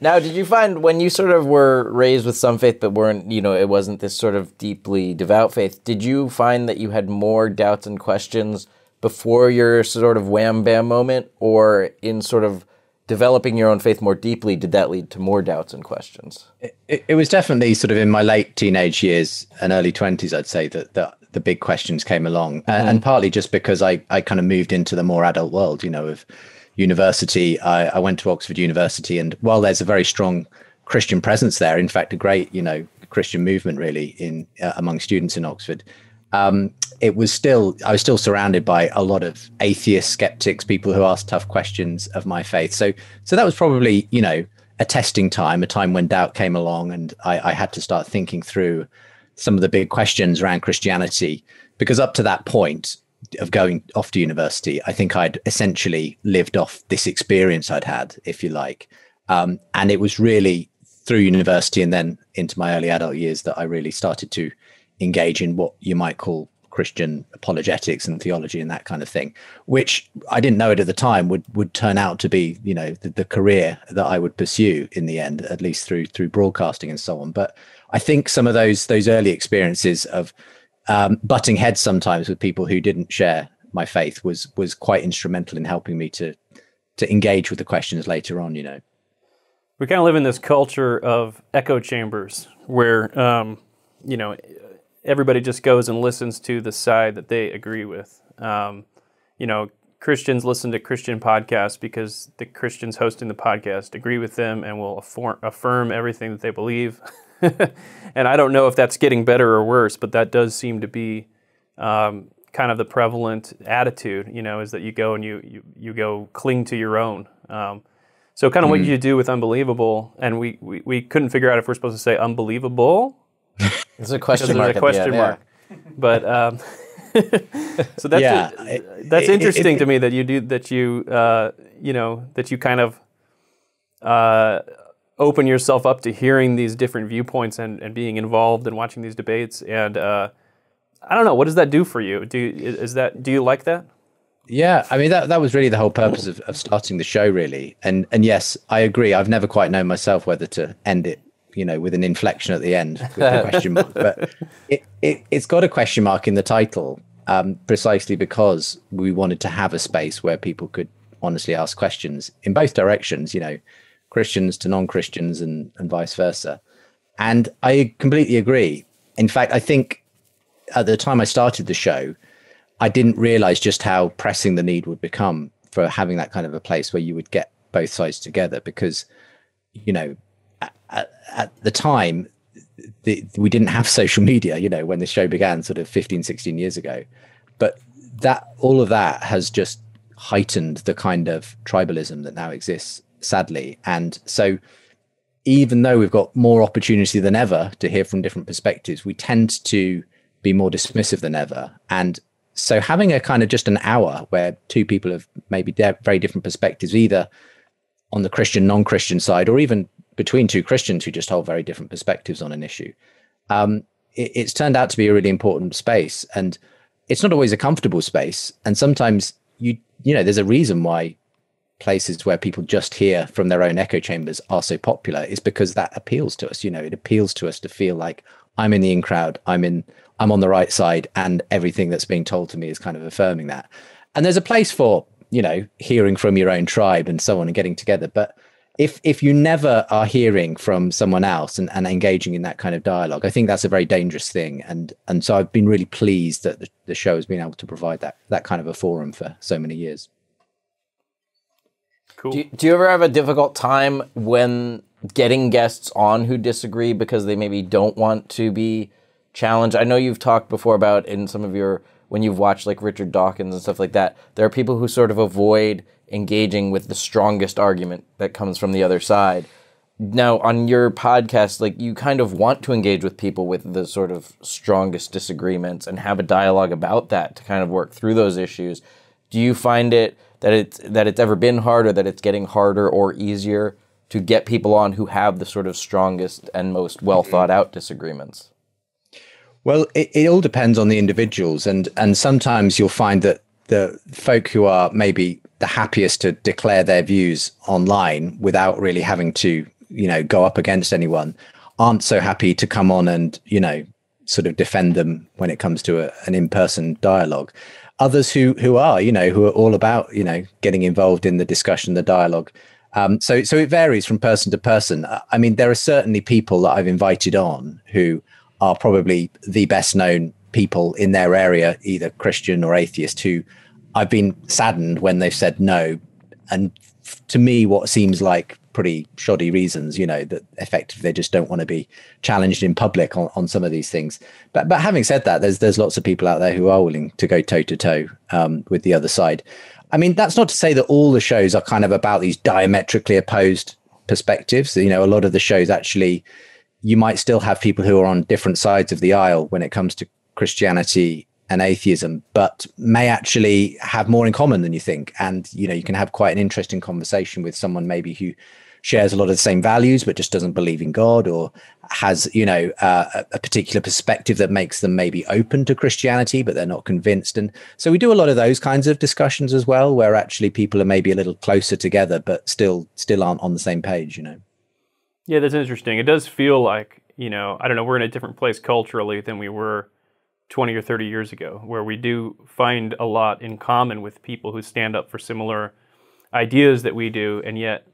Now, did you find when you sort of were raised with some faith, but weren't, it wasn't this sort of deeply devout faith, did you find that you had more doubts and questions before your sort of wham bam moment, or in sort of developing your own faith more deeply, did that lead to more doubts and questions? It was definitely sort of in my late teenage years and early 20s, I'd say, that the big questions came along. And partly just because I kind of moved into the more adult world, of university. I went to Oxford University, and while there's a very strong Christian presence there, in fact, a great, Christian movement really in among students in Oxford, I was still surrounded by a lot of atheist skeptics, people who asked tough questions of my faith. So that was probably, a testing time, a time when doubt came along, and I had to start thinking through some of the big questions around Christianity, because up to that point of going off to university, I think I'd essentially lived off this experience I'd had, if you like. And it was really through university and then into my early adult years that I really started to engage in what you might call Christian apologetics and theology and that kind of thing, which I didn't know it at the time would turn out to be, the career that I would pursue in the end, at least through broadcasting and so on. But I think some of those early experiences of butting heads sometimes with people who didn't share my faith was quite instrumental in helping me to engage with the questions later on. We kind of live in this culture of echo chambers where everybody just goes and listens to the side that they agree with. Christians listen to Christian podcasts because the Christians hosting the podcast agree with them and will affirm everything that they believe. And I don't know if that's getting better or worse, but that does seem to be kind of the prevalent attitude, is that you go and you go cling to your own. So kind of what you do with Unbelievable, and we couldn't figure out if we're supposed to say unbelievable. There's a question mark. There's a question mark. Yeah. But so that's interesting to me that you do that. That you kind of open yourself up to hearing these different viewpoints and being involved and watching these debates. And I don't know, what does that do for you? Do you like that? Yeah, I mean that was really the whole purpose of starting the show, really. And yes, I agree. I've never quite known myself whether to end it, with an inflection at the end with the question mark. But it's got a question mark in the title, precisely because we wanted to have a space where people could honestly ask questions in both directions, Christians to non-Christians and vice versa. And I completely agree. In fact, I think at the time I started the show, I didn't realize just how pressing the need would become for having that kind of a place where you would get both sides together, because, at the time, we didn't have social media, when the show began sort of 15, 16 years ago. But all of that has just heightened the kind of tribalism that now exists, sadly. And so even though we've got more opportunity than ever to hear from different perspectives, we tend to be more dismissive than ever. And so having a kind of just an hour where two people have maybe very different perspectives, either on the Christian, non-Christian side, or even between two Christians who just hold very different perspectives on an issue, it's turned out to be a really important space. And it's not always a comfortable space. And sometimes, there's a reason why places where people just hear from their own echo chambers are so popular, is because that appeals to us. It appeals to us to feel like I'm in the in crowd, I'm on the right side, and everything that's being told to me is kind of affirming that. And there's a place for, hearing from your own tribe and so on and getting together. But if you never are hearing from someone else and engaging in that kind of dialogue, I think that's a very dangerous thing. And so I've been really pleased that the show has been able to provide that kind of a forum for so many years. Cool. Do you ever have a difficult time when getting guests on who disagree because they maybe don't want to be challenged? I know you've talked before about in some of your, when you've watched like Richard Dawkins and stuff like that, there are people who sort of avoid engaging with the strongest argument that comes from the other side. Now, on your podcast, like, you kind of want to engage with people with the sort of strongest disagreements and have a dialogue about that to kind of work through those issues. Do you find it that it's ever been hard, or that it's getting harder or easier to get people on who have the sort of strongest and most well thought out disagreements? Well, it all depends on the individuals, and sometimes you'll find that the folk who are maybe the happiest to declare their views online without really having to, go up against anyone, aren't so happy to come on and, sort of defend them when it comes to an in-person dialogue. Others who are, who are all about, getting involved in the discussion, the dialogue. So it varies from person to person. I mean, there are certainly people that I've invited on who are probably the best known people in their area, either Christian or atheist, who I've been saddened when they've said no, and to me, what seems like pretty shoddy reasons, that effectively they just don't want to be challenged in public on some of these things. But having said that, there's lots of people out there who are willing to go toe to toe with the other side. I mean, that's not to say that all the shows are kind of about these diametrically opposed perspectives. A lot of the shows actually, you might still have people who are on different sides of the aisle when it comes to Christianity and atheism, but may actually have more in common than you think. And, you can have quite an interesting conversation with someone maybe who shares a lot of the same values, but just doesn't believe in God, or has, a particular perspective that makes them maybe open to Christianity, but they're not convinced. And so we do a lot of those kinds of discussions as well, where actually people are maybe a little closer together, but still aren't on the same page, Yeah, that's interesting. It does feel like, I don't know, we're in a different place culturally than we were 20 or 30 years ago, where we do find a lot in common with people who stand up for similar ideas that we do, and yet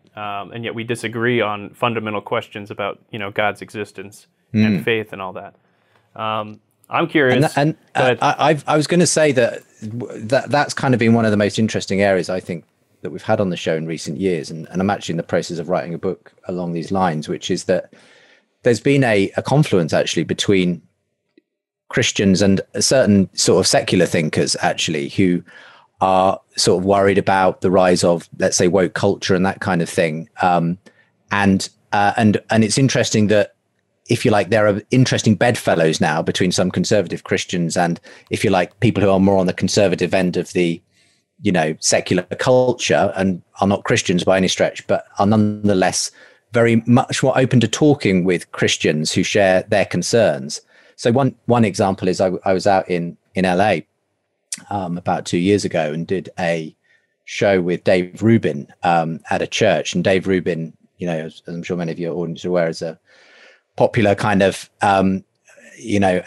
we disagree on fundamental questions about, God's existence and faith and all that. I'm curious. And I was going to say that's kind of been one of the most interesting areas, I think, that we've had on the show in recent years. And I'm actually in the process of writing a book along these lines, which is that there's been a confluence actually between Christians and a certain sort of secular thinkers actually, who are sort of worried about the rise of, let's say, woke culture and that kind of thing. And it's interesting that, if you like, there are interesting bedfellows now between some conservative Christians and, if you like, people who are more on the conservative end of the, secular culture and are not Christians by any stretch, but are nonetheless very much more open to talking with Christians who share their concerns. So one example is I was out in LA about 2 years ago and did a show with Dave Rubin at a church. And Dave Rubin, as I'm sure many of your audience are aware, is a popular kind of,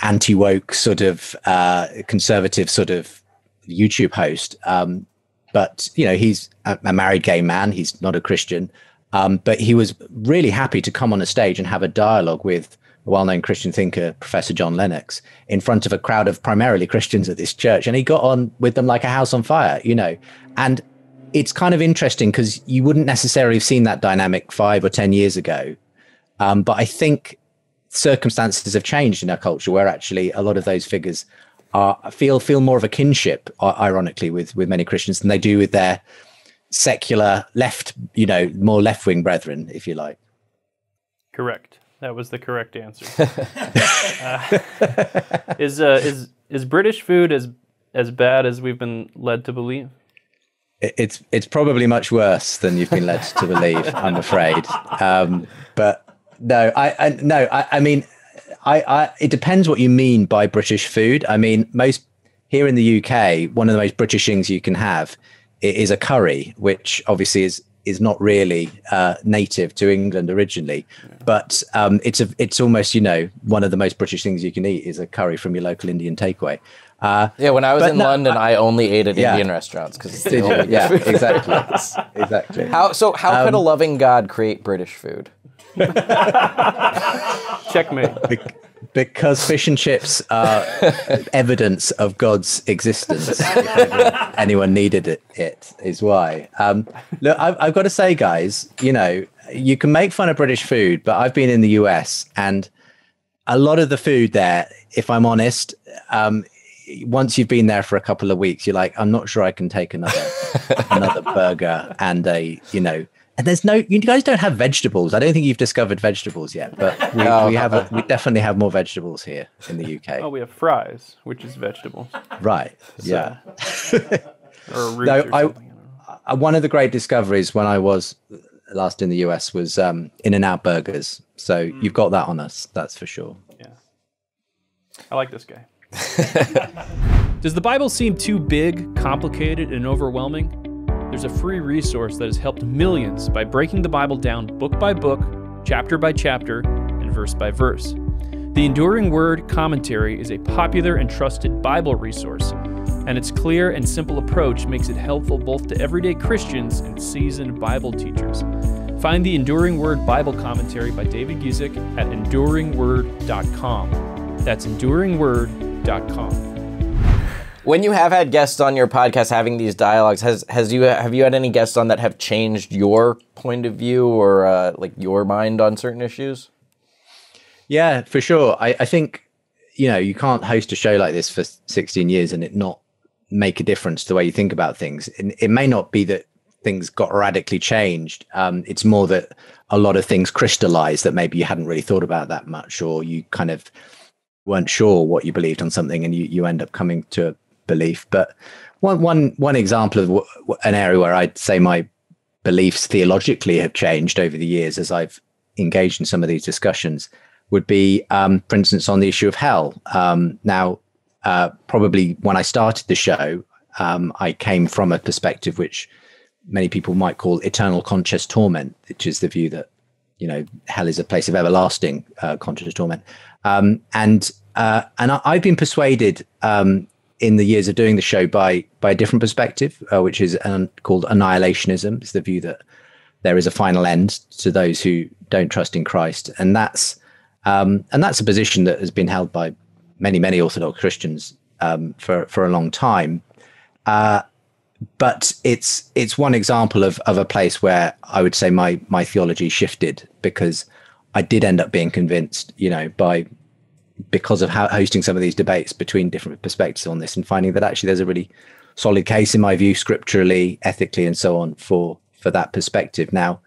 anti-woke sort of conservative sort of YouTube host. But, he's a married gay man. He's not a Christian. But he was really happy to come on a stage and have a dialogue with a well-known Christian thinker, Professor John Lennox, in front of a crowd of primarily Christians at this church. And he got on with them like a house on fire, And it's kind of interesting because you wouldn't necessarily have seen that dynamic 5 or 10 years ago. But I think circumstances have changed in our culture, where actually a lot of those figures feel more of a kinship, ironically, with many Christians than they do with their secular left, more left-wing brethren, if you like. Correct. That was the correct answer. Is British food as bad as we've been led to believe? It's probably much worse than you've been led to believe, I'm afraid. But no, I mean, it depends what you mean by British food. I mean, here in the UK, one of the most British things you can have is a curry, which obviously is not really native to England originally, but it's almost, one of the most British things you can eat is a curry from your local Indian takeaway. When I was in London, I only ate at Indian restaurants because it's the only exactly. How could a loving God create British food? Checkmate. Because fish and chips are evidence of God's existence. If anyone needed it is why. Look, I've got to say, guys, you can make fun of British food, but I've been in the US, and a lot of the food there, if I'm honest, once you've been there for a couple of weeks, you're like, I'm not sure I can take another burger and and there's you guys don't have vegetables. I don't think you've discovered vegetables yet, but we definitely have more vegetables here in the UK. Oh, we have fries, which is vegetable. Right. Yeah. Or a root or something. One of the great discoveries when I was last in the US was In-N-Out Burgers. So you've got that on us, that's for sure. Yeah. I like this guy. Does the Bible seem too big, complicated, and overwhelming? There's a free resource that has helped millions by breaking the Bible down book by book, chapter by chapter, and verse by verse. The Enduring Word Commentary is a popular and trusted Bible resource, and its clear and simple approach makes it helpful both to everyday Christians and seasoned Bible teachers. Find the Enduring Word Bible Commentary by David Guzik at enduringword.com. That's enduringword.com. When you have had guests on your podcast having these dialogues, have you had any guests on that have changed your point of view or like your mind on certain issues? Yeah, for sure. I think, you can't host a show like this for 16 years and it not make a difference to the way you think about things. It may not be that things got radically changed. It's more that a lot of things crystallized that maybe you hadn't really thought about that much, or you kind of weren't sure what you believed on something and you end up coming to a belief. But one example of an area where I'd say my beliefs theologically have changed over the years as I've engaged in some of these discussions would be, for instance, on the issue of hell. Now, probably when I started the show, I came from a perspective which many people might call eternal conscious torment, which is the view that, hell is a place of everlasting conscious torment. And I've been persuaded in the years of doing the show by a different perspective, which is called annihilationism. It's the view that there is a final end to those who don't trust in Christ, and that's a position that has been held by many Orthodox Christians for a long time. But it's one example of a place where I would say my theology shifted, because I did end up being convinced, because of hosting some of these debates between different perspectives on this, and finding that actually there's a really solid case in my view, scripturally, ethically, and so on for that perspective. Now,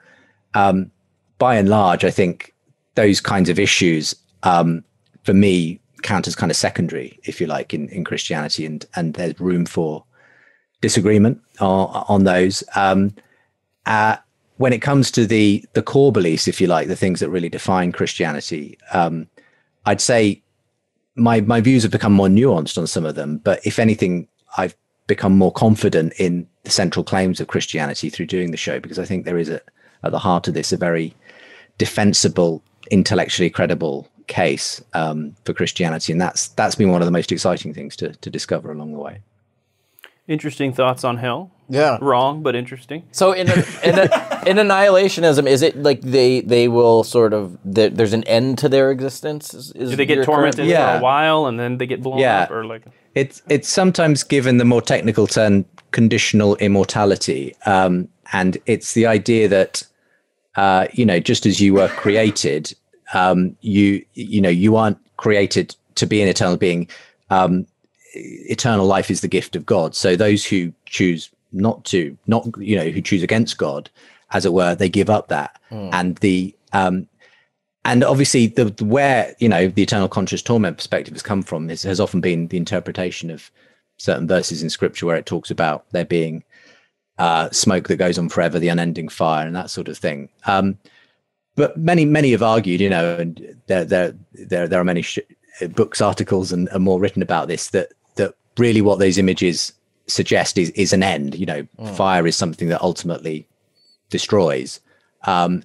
by and large, I think those kinds of issues, for me, count as kind of secondary, if you like, in Christianity, and there's room for disagreement on those. When it comes to the core beliefs, if you like, the things that really define Christianity, I'd say my views have become more nuanced on some of them, but if anything, I've become more confident in the central claims of Christianity through doing the show, because I think there is at the heart of this a very defensible, intellectually credible case for Christianity, and that's been one of the most exciting things to discover along the way. Interesting thoughts on hell. Yeah. Wrong, but interesting. So in annihilationism, is it like they will sort of, there's an end to their existence? Do they get tormented for a while and then they get blown up? Or like it's sometimes given the more technical term conditional immortality. And it's the idea that, just as you were created, you aren't created to be an eternal being. Eternal life is the gift of God. So those who choose who choose against God, as it were, they give up that. And and obviously where the eternal conscious torment perspective has come from has often been the interpretation of certain verses in Scripture where it talks about there being smoke that goes on forever, the unending fire, and that sort of thing. But many have argued, and there are many books, articles, and more written about this, that really what those images suggest is an end. Fire is something that ultimately destroys. And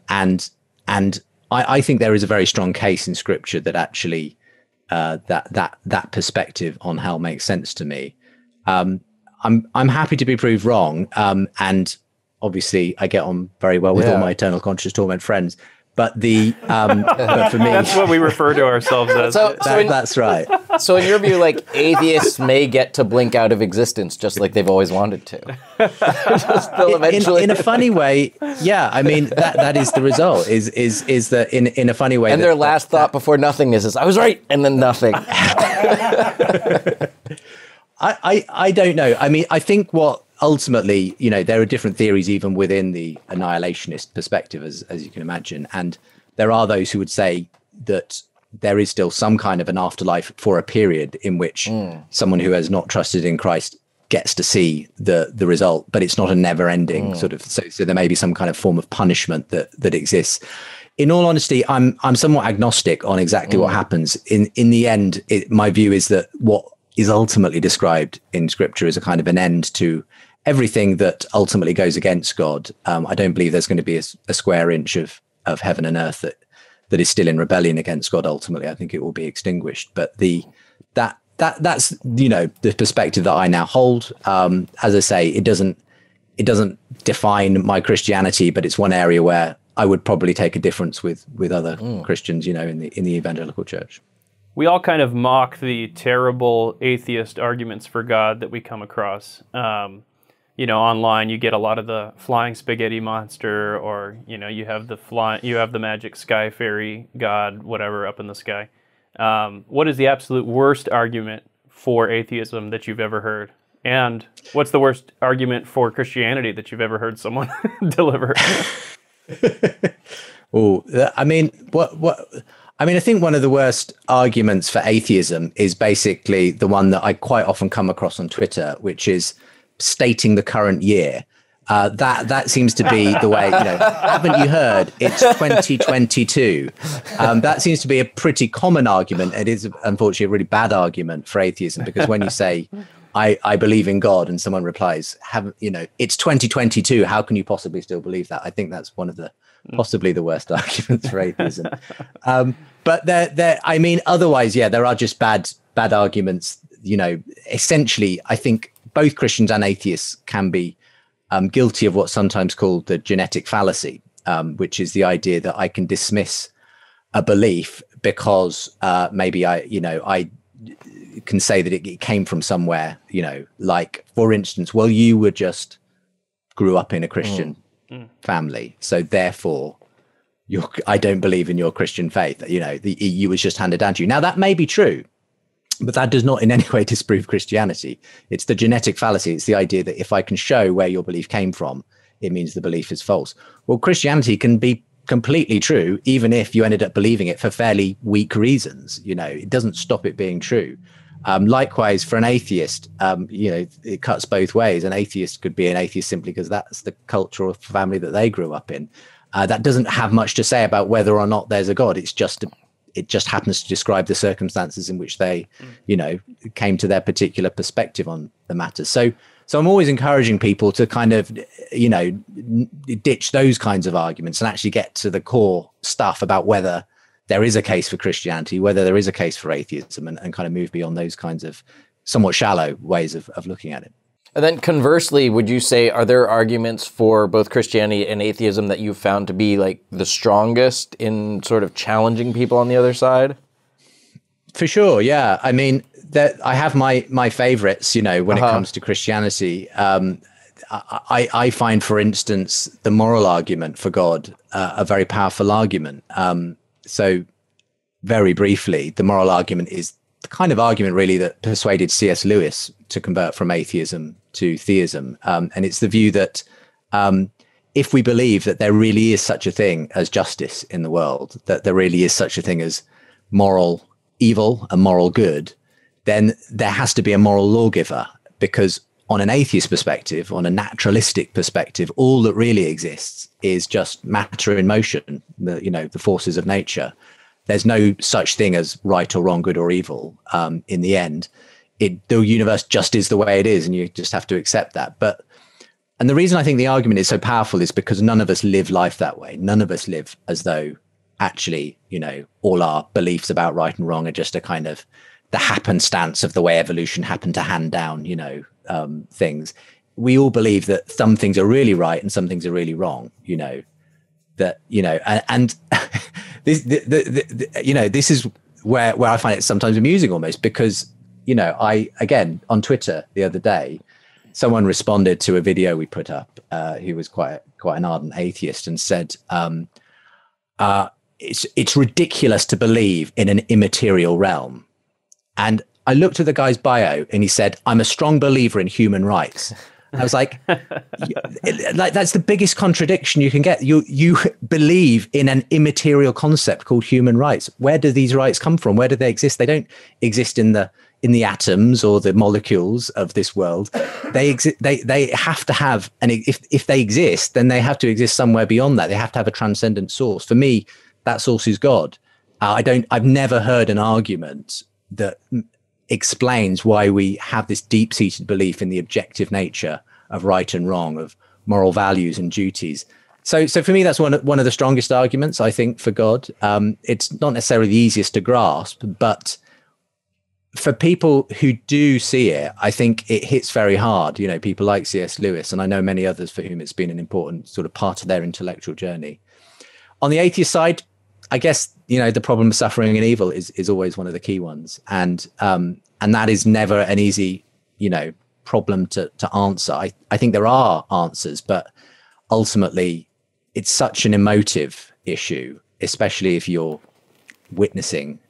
I think there is a very strong case in Scripture that actually that perspective on hell makes sense to me. I'm happy to be proved wrong. And obviously I get on very well with all my eternal conscious torment friends. But but for me, that's what we refer to ourselves as. That's right. So in your view, like, atheists may get to blink out of existence just like they've always wanted to. They'll eventually, in a funny way, yeah. I mean, that is the result. Is that in a funny way? And their last thought before nothingness is, "I was right," and then nothing. I don't know. I mean, I think what ultimately, there are different theories even within the annihilationist perspective, as you can imagine. And there are those who would say that there is still some kind of an afterlife for a period in which someone who has not trusted in Christ gets to see the result, but it's not a never ending sort of, so there may be some kind of form of punishment that exists. In all honesty, I'm somewhat agnostic on exactly what happens. In the end, my view is that what is ultimately described in Scripture is a kind of an end to everything that ultimately goes against God. I don't believe there's going to be a square inch of heaven and earth that is still in rebellion against God. Ultimately, I think it will be extinguished. But that's the perspective that I now hold. As I say, it doesn't define my Christianity, but it's one area where I would probably take a difference with other Christians, in the evangelical church. we all kind of mock the terrible atheist arguments for God that we come across. You know, online you get a lot of the flying spaghetti monster, or you know, you have the magic sky fairy god, whatever, up in the sky. What is the absolute worst argument for atheism that you've ever heard? And what's the worst argument for Christianity that you've ever heard someone deliver? Oh, I mean, I think one of the worst arguments for atheism is basically the one that I quite often come across on Twitter, which is stating the current year. That seems to be the way, you know, haven't you heard? It's 2022. That seems to be a pretty common argument. It is, unfortunately, a really bad argument for atheism, because when you say, I believe in God, and someone replies, it's 2022, how can you possibly still believe that? I think that's one of the possibly the worst arguments for atheism. But I mean, otherwise, yeah, there are just bad arguments. You know, essentially, I think both Christians and atheists can be guilty of what's sometimes called the genetic fallacy, which is the idea that I can dismiss a belief because maybe I can say that it came from somewhere, you know, like, for instance, well, you were just grew up in a Christian family, so therefore I don't believe in your Christian faith. You know, you was just handed down to you. Now, that may be true, but that does not in any way disprove Christianity. It's the genetic fallacy. It's the idea that if I can show where your belief came from, it means the belief is false. Well, Christianity can be completely true, even if you ended up believing it for fairly weak reasons. You know, it doesn't stop it being true. Likewise, for an atheist, you know, it cuts both ways. An atheist could be an atheist simply because that's the cultural family that they grew up in. That doesn't have much to say about whether or not there's a God. It just happens to describe the circumstances in which they, you know, came to their particular perspective on the matter. So I'm always encouraging people to kind of, you know, ditch those kinds of arguments and actually get to the core stuff about whether there is a case for Christianity, whether there is a case for atheism, and kind of move beyond those kinds of somewhat shallow ways of looking at it. And then conversely, would you say, are there arguments for both Christianity and atheism that you've found to be like the strongest in sort of challenging people on the other side? For sure, yeah. I mean, I have my favorites, you know, when it comes to Christianity. I find, for instance, the moral argument for God a very powerful argument. So very briefly, the moral argument is the kind of argument really that persuaded C.S. Lewis to convert from atheism to theism. And it's the view that if we believe that there really is such a thing as justice in the world, that there really is such a thing as moral evil and moral good, then there has to be a moral lawgiver, because on an atheist perspective, on a naturalistic perspective, all that really exists is just matter in motion, the forces of nature. There's no such thing as right or wrong, good or evil. In the end, the universe just is the way it is, and you just have to accept that. And the reason I think the argument is so powerful is because none of us live life that way. None of us live as though actually, you know, all our beliefs about right and wrong are just a kind of the happenstance of the way evolution happened to hand down, you know, things. We all believe that some things are really right and some things are really wrong, you know, that, you know, and this, you know, this is where I find it sometimes amusing almost, because, you know, again, on Twitter the other day, someone responded to a video we put up, who was quite an ardent atheist, and said, it's ridiculous to believe in an immaterial realm. And I looked at the guy's bio and he said, I'm a strong believer in human rights. I was like, that's the biggest contradiction you can get. You believe in an immaterial concept called human rights. Where do these rights come from? Where do they exist? They don't exist in the atoms or the molecules of this world. They exist. They have to have, and if they exist, then they have to exist somewhere beyond that. They have to have a transcendent source. For me, that source is God. I've never heard an argument that explains why we have this deep-seated belief in the objective nature of right and wrong, of moral values and duties. So for me, that's one of the strongest arguments, I think, for God. It's not necessarily the easiest to grasp, but for people who do see it, I think it hits very hard. You know, people like C.S. Lewis, and I know many others for whom it's been an important sort of part of their intellectual journey. On the atheist side, I guess, the problem of suffering and evil is always one of the key ones. And that is never an easy, problem to answer. I think there are answers, but ultimately it's such an emotive issue, especially if you're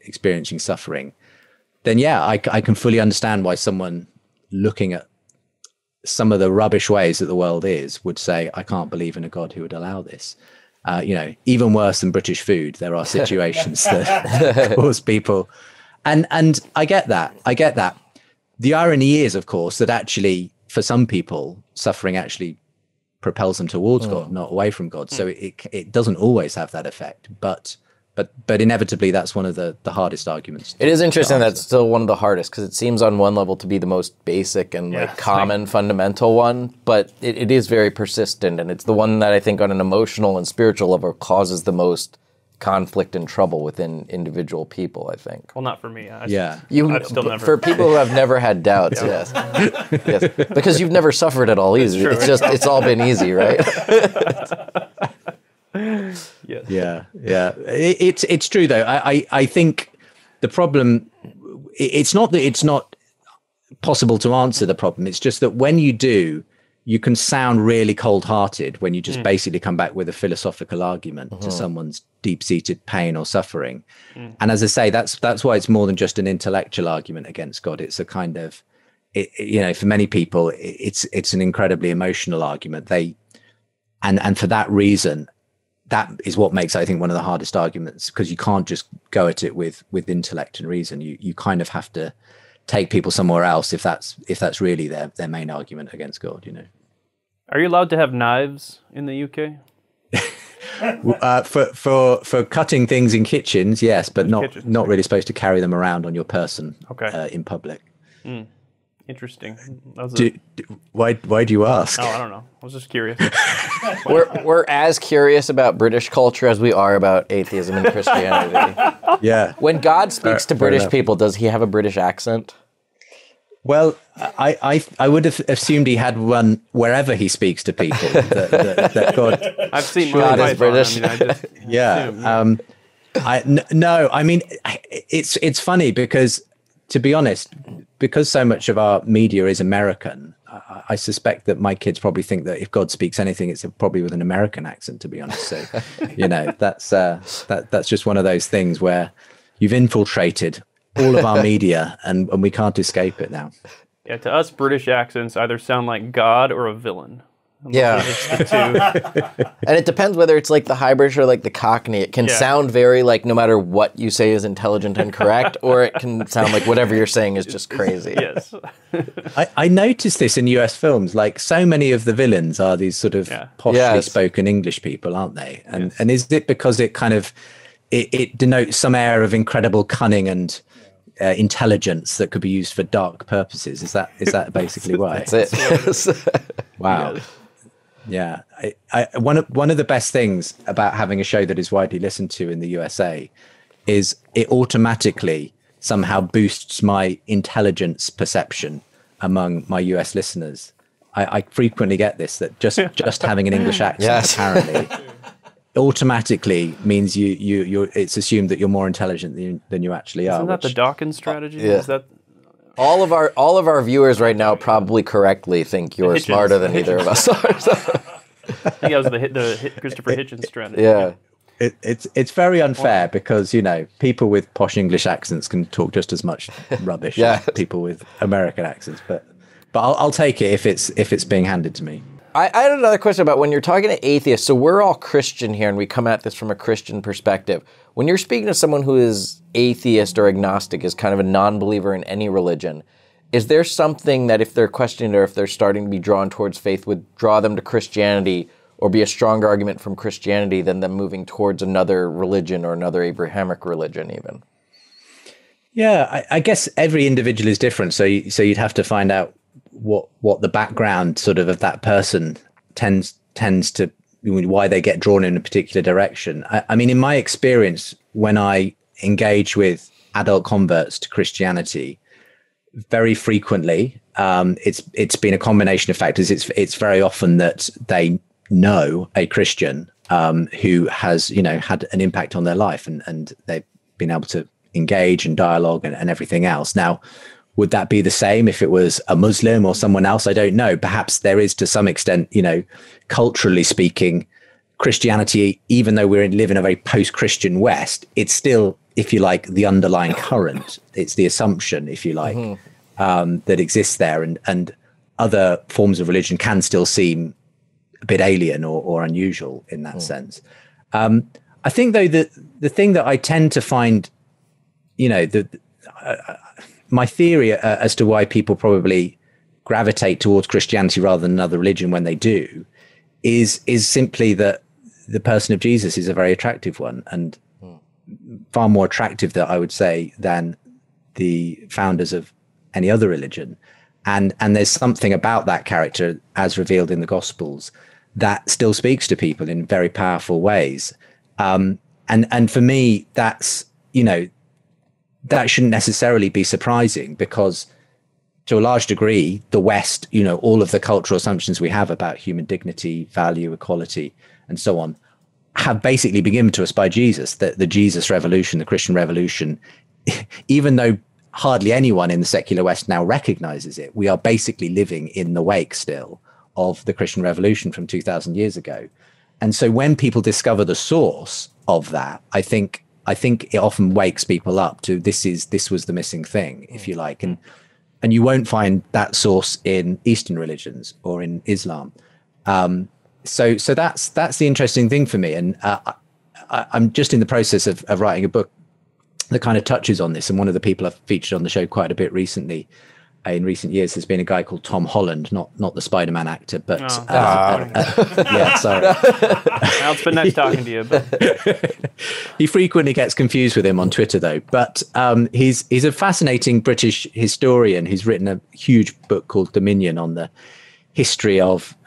experiencing suffering, then I can fully understand why someone looking at some of the rubbish ways that the world would say, I can't believe in a God who would allow this. Even worse than British food, there are situations that cause people. And I get that. The irony is, of course, that actually for some people, suffering actually propels them towards God, not away from God. So it doesn't always have that effect, but inevitably that's one of the hardest arguments. It is interesting that's still one of the hardest, because it seems on one level to be the most basic and common fundamental one, but it is very persistent, and it's the one that I think on an emotional and spiritual level causes the most conflict and trouble within individual people, I think. Well, not for me. I've still never. For people who have never had doubts, yes. Yes. Because you've never suffered at all either. It's all been easy, right? Yes. Yeah. It's true though. I think the problem, it's not that it's not possible to answer the problem. It's just that when you do, you can sound really cold-hearted when you just basically come back with a philosophical argument to someone's deep-seated pain or suffering. And as I say, that's why it's more than just an intellectual argument against God. It's a kind of, for many people, it's an incredibly emotional argument. And for that reason, that is what makes, I think, one of the hardest arguments, because you can't just go at it with intellect and reason. You kind of have to take people somewhere else if that's really their main argument against God. Are you allowed to have knives in the UK? For cutting things in kitchens, yes, but not really supposed to carry them around on your person in public. Interesting. Why do you ask? Oh, I don't know. I was just curious. We're as curious about British culture as we are about atheism and Christianity. Yeah. When God speaks to British people, does he have a British accent? Well, I would have assumed he had one wherever he speaks to people. that God. I've seen God is British. No. I mean, it's funny because, to be honest, because so much of our media is American, I suspect that my kids probably think that if God speaks anything, it's probably with an American accent, to be honest. So, that's just one of those things where you've infiltrated all of our media and we can't escape it now. Yeah, to us, British accents either sound like God or a villain. Yeah. And it depends whether it's like the high British or like the Cockney. It can sound very like no matter what you say is intelligent and correct, or it can sound like whatever you're saying is just crazy. Yes. I noticed this in US films. Like, so many of the villains are these sort of poshly spoken English people, aren't they? And is it because it kind of it denotes some air of incredible cunning and intelligence that could be used for dark purposes? Is that basically why? That's it. Wow. Yeah. One of the best things about having a show that is widely listened to in the USA is it automatically somehow boosts my intelligence perception among my US listeners. I frequently get this, that just having an English accent apparently automatically means it's assumed that you're more intelligent than you actually are. Isn't that the Dawkins strategy? Yeah. Is that all of our viewers right now probably correctly think you're smarter than either of us are. I think that was the Christopher Hitchens strategy. Yeah. It's very unfair because, people with posh English accents can talk just as much rubbish as people with American accents. But I'll take it if it's being handed to me. I had another question about when you're talking to atheists. So we're all Christian here, and we come at this from a Christian perspective. When you're speaking to someone who is atheist or agnostic, is kind of a non-believer in any religion, is there something that if they're questioning or if they're starting to be drawn towards faith would draw them to Christianity or be a stronger argument from Christianity than them moving towards another religion or another Abrahamic religion even? Yeah, I guess every individual is different. So you'd have to find out what the background sort of that person tends to, why they get drawn in a particular direction. I mean, in my experience, when I engage with adult converts to Christianity, very frequently, it's been a combination of factors. It's very often that they know a Christian who has, had an impact on their life, and they've been able to engage and dialogue and everything else. Now, would that be the same if it was a Muslim or someone else? I don't know. Perhaps there is, to some extent, culturally speaking, Christianity, even though we live in a very post-Christian West, it's still, if you like, the underlying current. It's the assumption, if you like, that exists there. And other forms of religion can still seem a bit alien or unusual in that sense. I think, though, that the thing that I tend to find, my theory as to why people probably gravitate towards Christianity rather than another religion when they do is simply that the person of Jesus is a very attractive one, and far more attractive, that I would say, than the founders of any other religion. And there's something about that character, as revealed in the Gospels, that still speaks to people in very powerful ways. And for me, that's, that shouldn't necessarily be surprising, because to a large degree, the West, all of the cultural assumptions we have about human dignity, value, equality, and so on, have basically been given to us by Jesus. The Jesus revolution, the Christian revolution, even though hardly anyone in the secular West now recognizes it, we are basically living in the wake still of the Christian revolution from 2000 years ago. And so when people discover the source of that, I think it often wakes people up to this was the missing thing, if you like. And you won't find that source in Eastern religions or in Islam. So that's the interesting thing for me. And I'm just in the process of writing a book that kind of touches on this. And one of the people I've featured on the show quite a bit recently, in recent years, has been a guy called Tom Holland, not the Spider-Man actor, but yeah, sorry. Well, it's been nice talking to you. But he frequently gets confused with him on Twitter, though. But he's a fascinating British historian who's written a huge book called Dominion on the history of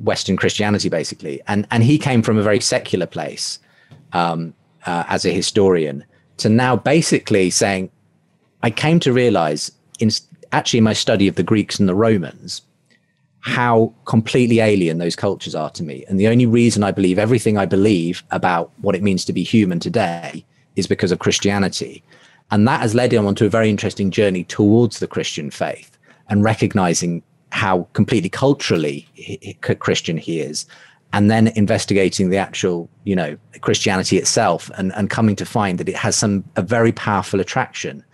Western Christianity, basically. And he came from a very secular place as a historian to now basically saying, I came to realize in my study of the Greeks and the Romans, how completely alien those cultures are to me. And the only reason I believe everything I believe about what it means to be human today is because of Christianity. And that has led him onto a very interesting journey towards the Christian faith and recognizing how completely culturally Christian he is, and then investigating the actual, Christianity itself and coming to find that it has a very powerful attraction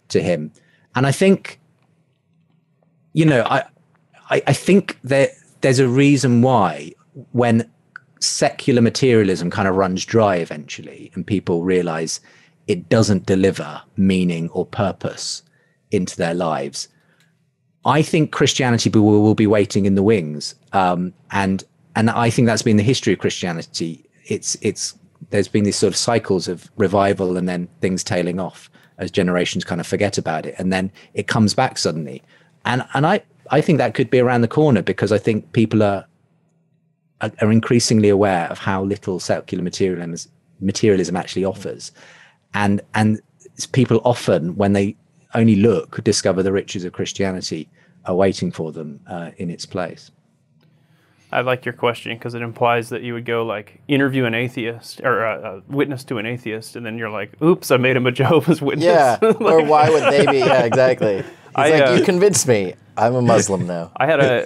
to him. And I think, I think that there's a reason why when secular materialism kind of runs dry eventually and people realize it doesn't deliver meaning or purpose into their lives, I think Christianity will be waiting in the wings. And I think that's been the history of Christianity. There's been these sort of cycles of revival and then things tailing off as generations kind of forget about it. And then it comes back suddenly. And I think that could be around the corner, because I think people are increasingly aware of how little secular materialism actually offers. And people often, when they only look, discover the riches of Christianity are waiting for them in its place. I like your question because it implies that you would go like interview an atheist or witness to an atheist, and then you're like, oops, I made him a Jehovah's Witness. Yeah, or why would they be? Yeah, exactly. You convinced me. I'm a Muslim now. I had a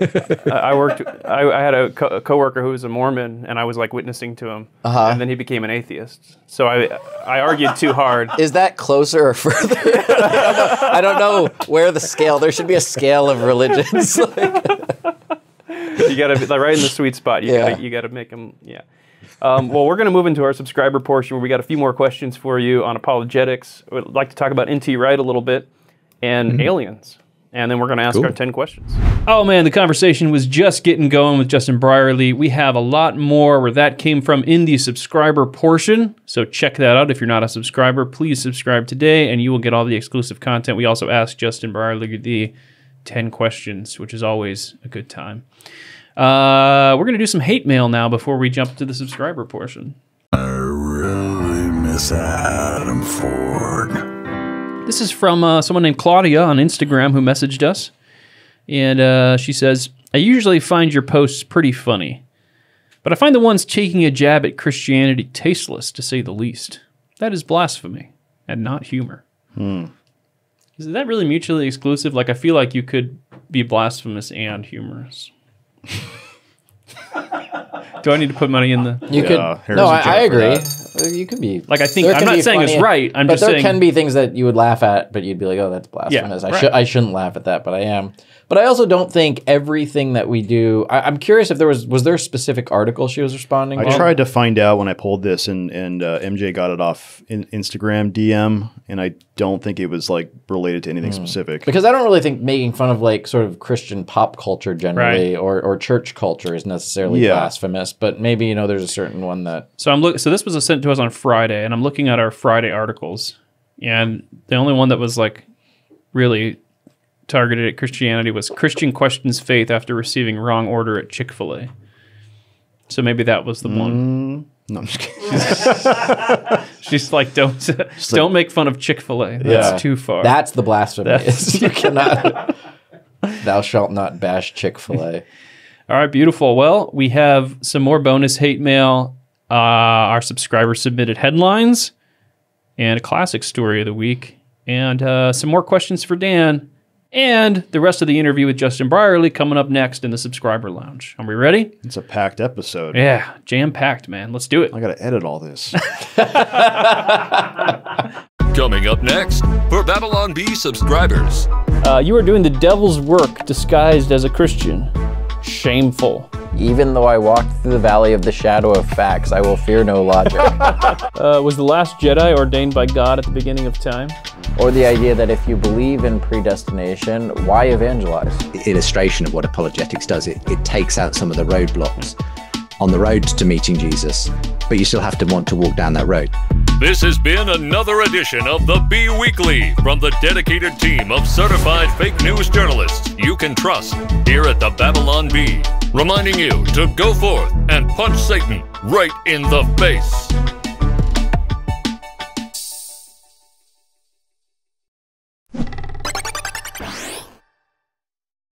coworker who was a Mormon, and I was like witnessing to him, and then he became an atheist. So I argued too hard. Is that closer or further? I don't know where the scale. There should be a scale of religions. You got to be right in the sweet spot. You got to make them. Yeah. Well, we're going to move into our subscriber portion where we got a few more questions for you on apologetics. We'd like to talk about N.T. Wright a little bit and aliens. And then we're going to ask our 10 questions. Oh, man, the conversation was just getting going with Justin Brierley. We have a lot more where that came from in the subscriber portion. So check that out. If you're not a subscriber, please subscribe today, and you will get all the exclusive content. We also asked Justin Brierley the 10 questions, which is always a good time. We're going to do some hate mail now before we jump to the subscriber portion. I really miss Adam Ford. This is from someone named Claudia on Instagram who messaged us. And she says, I usually find your posts pretty funny. But I find the ones taking a jab at Christianity tasteless, to say the least. That is blasphemy, and not humor. Is that really mutually exclusive? Like, I feel like you could be blasphemous and humorous. Do I need to put money in the... You could. No, I agree. You could be. Like, I think, I'm not saying it's right. I'm just saying... But there can be things that you would laugh at, but you'd be like, oh, that's blasphemous. Yeah, I shouldn't laugh at that, but I am. But I also don't think everything that we do... I'm curious if there was there a specific article she was responding to? I tried to find out when I pulled this, and MJ got it off Instagram DM, and I don't think it was like related to anything specific. Because I don't really think making fun of like sort of Christian pop culture generally or church culture is necessarily blasphemous, but maybe, you know, there's a certain one that... So this was sent to us on Friday, and I'm looking at our Friday articles, and the only one that was like really targeted at Christianity was Christian questions faith after receiving wrong order at Chick Fil-A. So maybe that was the one. No, I'm just kidding. She's like, don't make fun of Chick Fil-A. That's too far. That's the blasphemy. You cannot. Thou shalt not bash Chick Fil-A. All right, beautiful. Well, we have some more bonus hate mail. Our subscriber submitted headlines and a classic story of the week, and some more questions for Dan. And the rest of the interview with Justin Brierley coming up next in the subscriber lounge. Are we ready? It's a packed episode. Yeah, jam-packed, man. Let's do it. I got to edit all this. Coming up next, for Babylon Bee subscribers. You are doing the devil's work disguised as a Christian. Shameful. Even though I walk through the valley of the shadow of facts, I will fear no logic. Was the last Jedi ordained by God at the beginning of time? Or the idea that if you believe in predestination, why evangelize? The illustration of what apologetics does, it takes out some of the roadblocks on the road to meeting Jesus, but you still have to want to walk down that road. This has been another edition of the Bee Weekly from the dedicated team of certified fake news journalists you can trust here at the Babylon Bee, reminding you to go forth and punch Satan right in the face.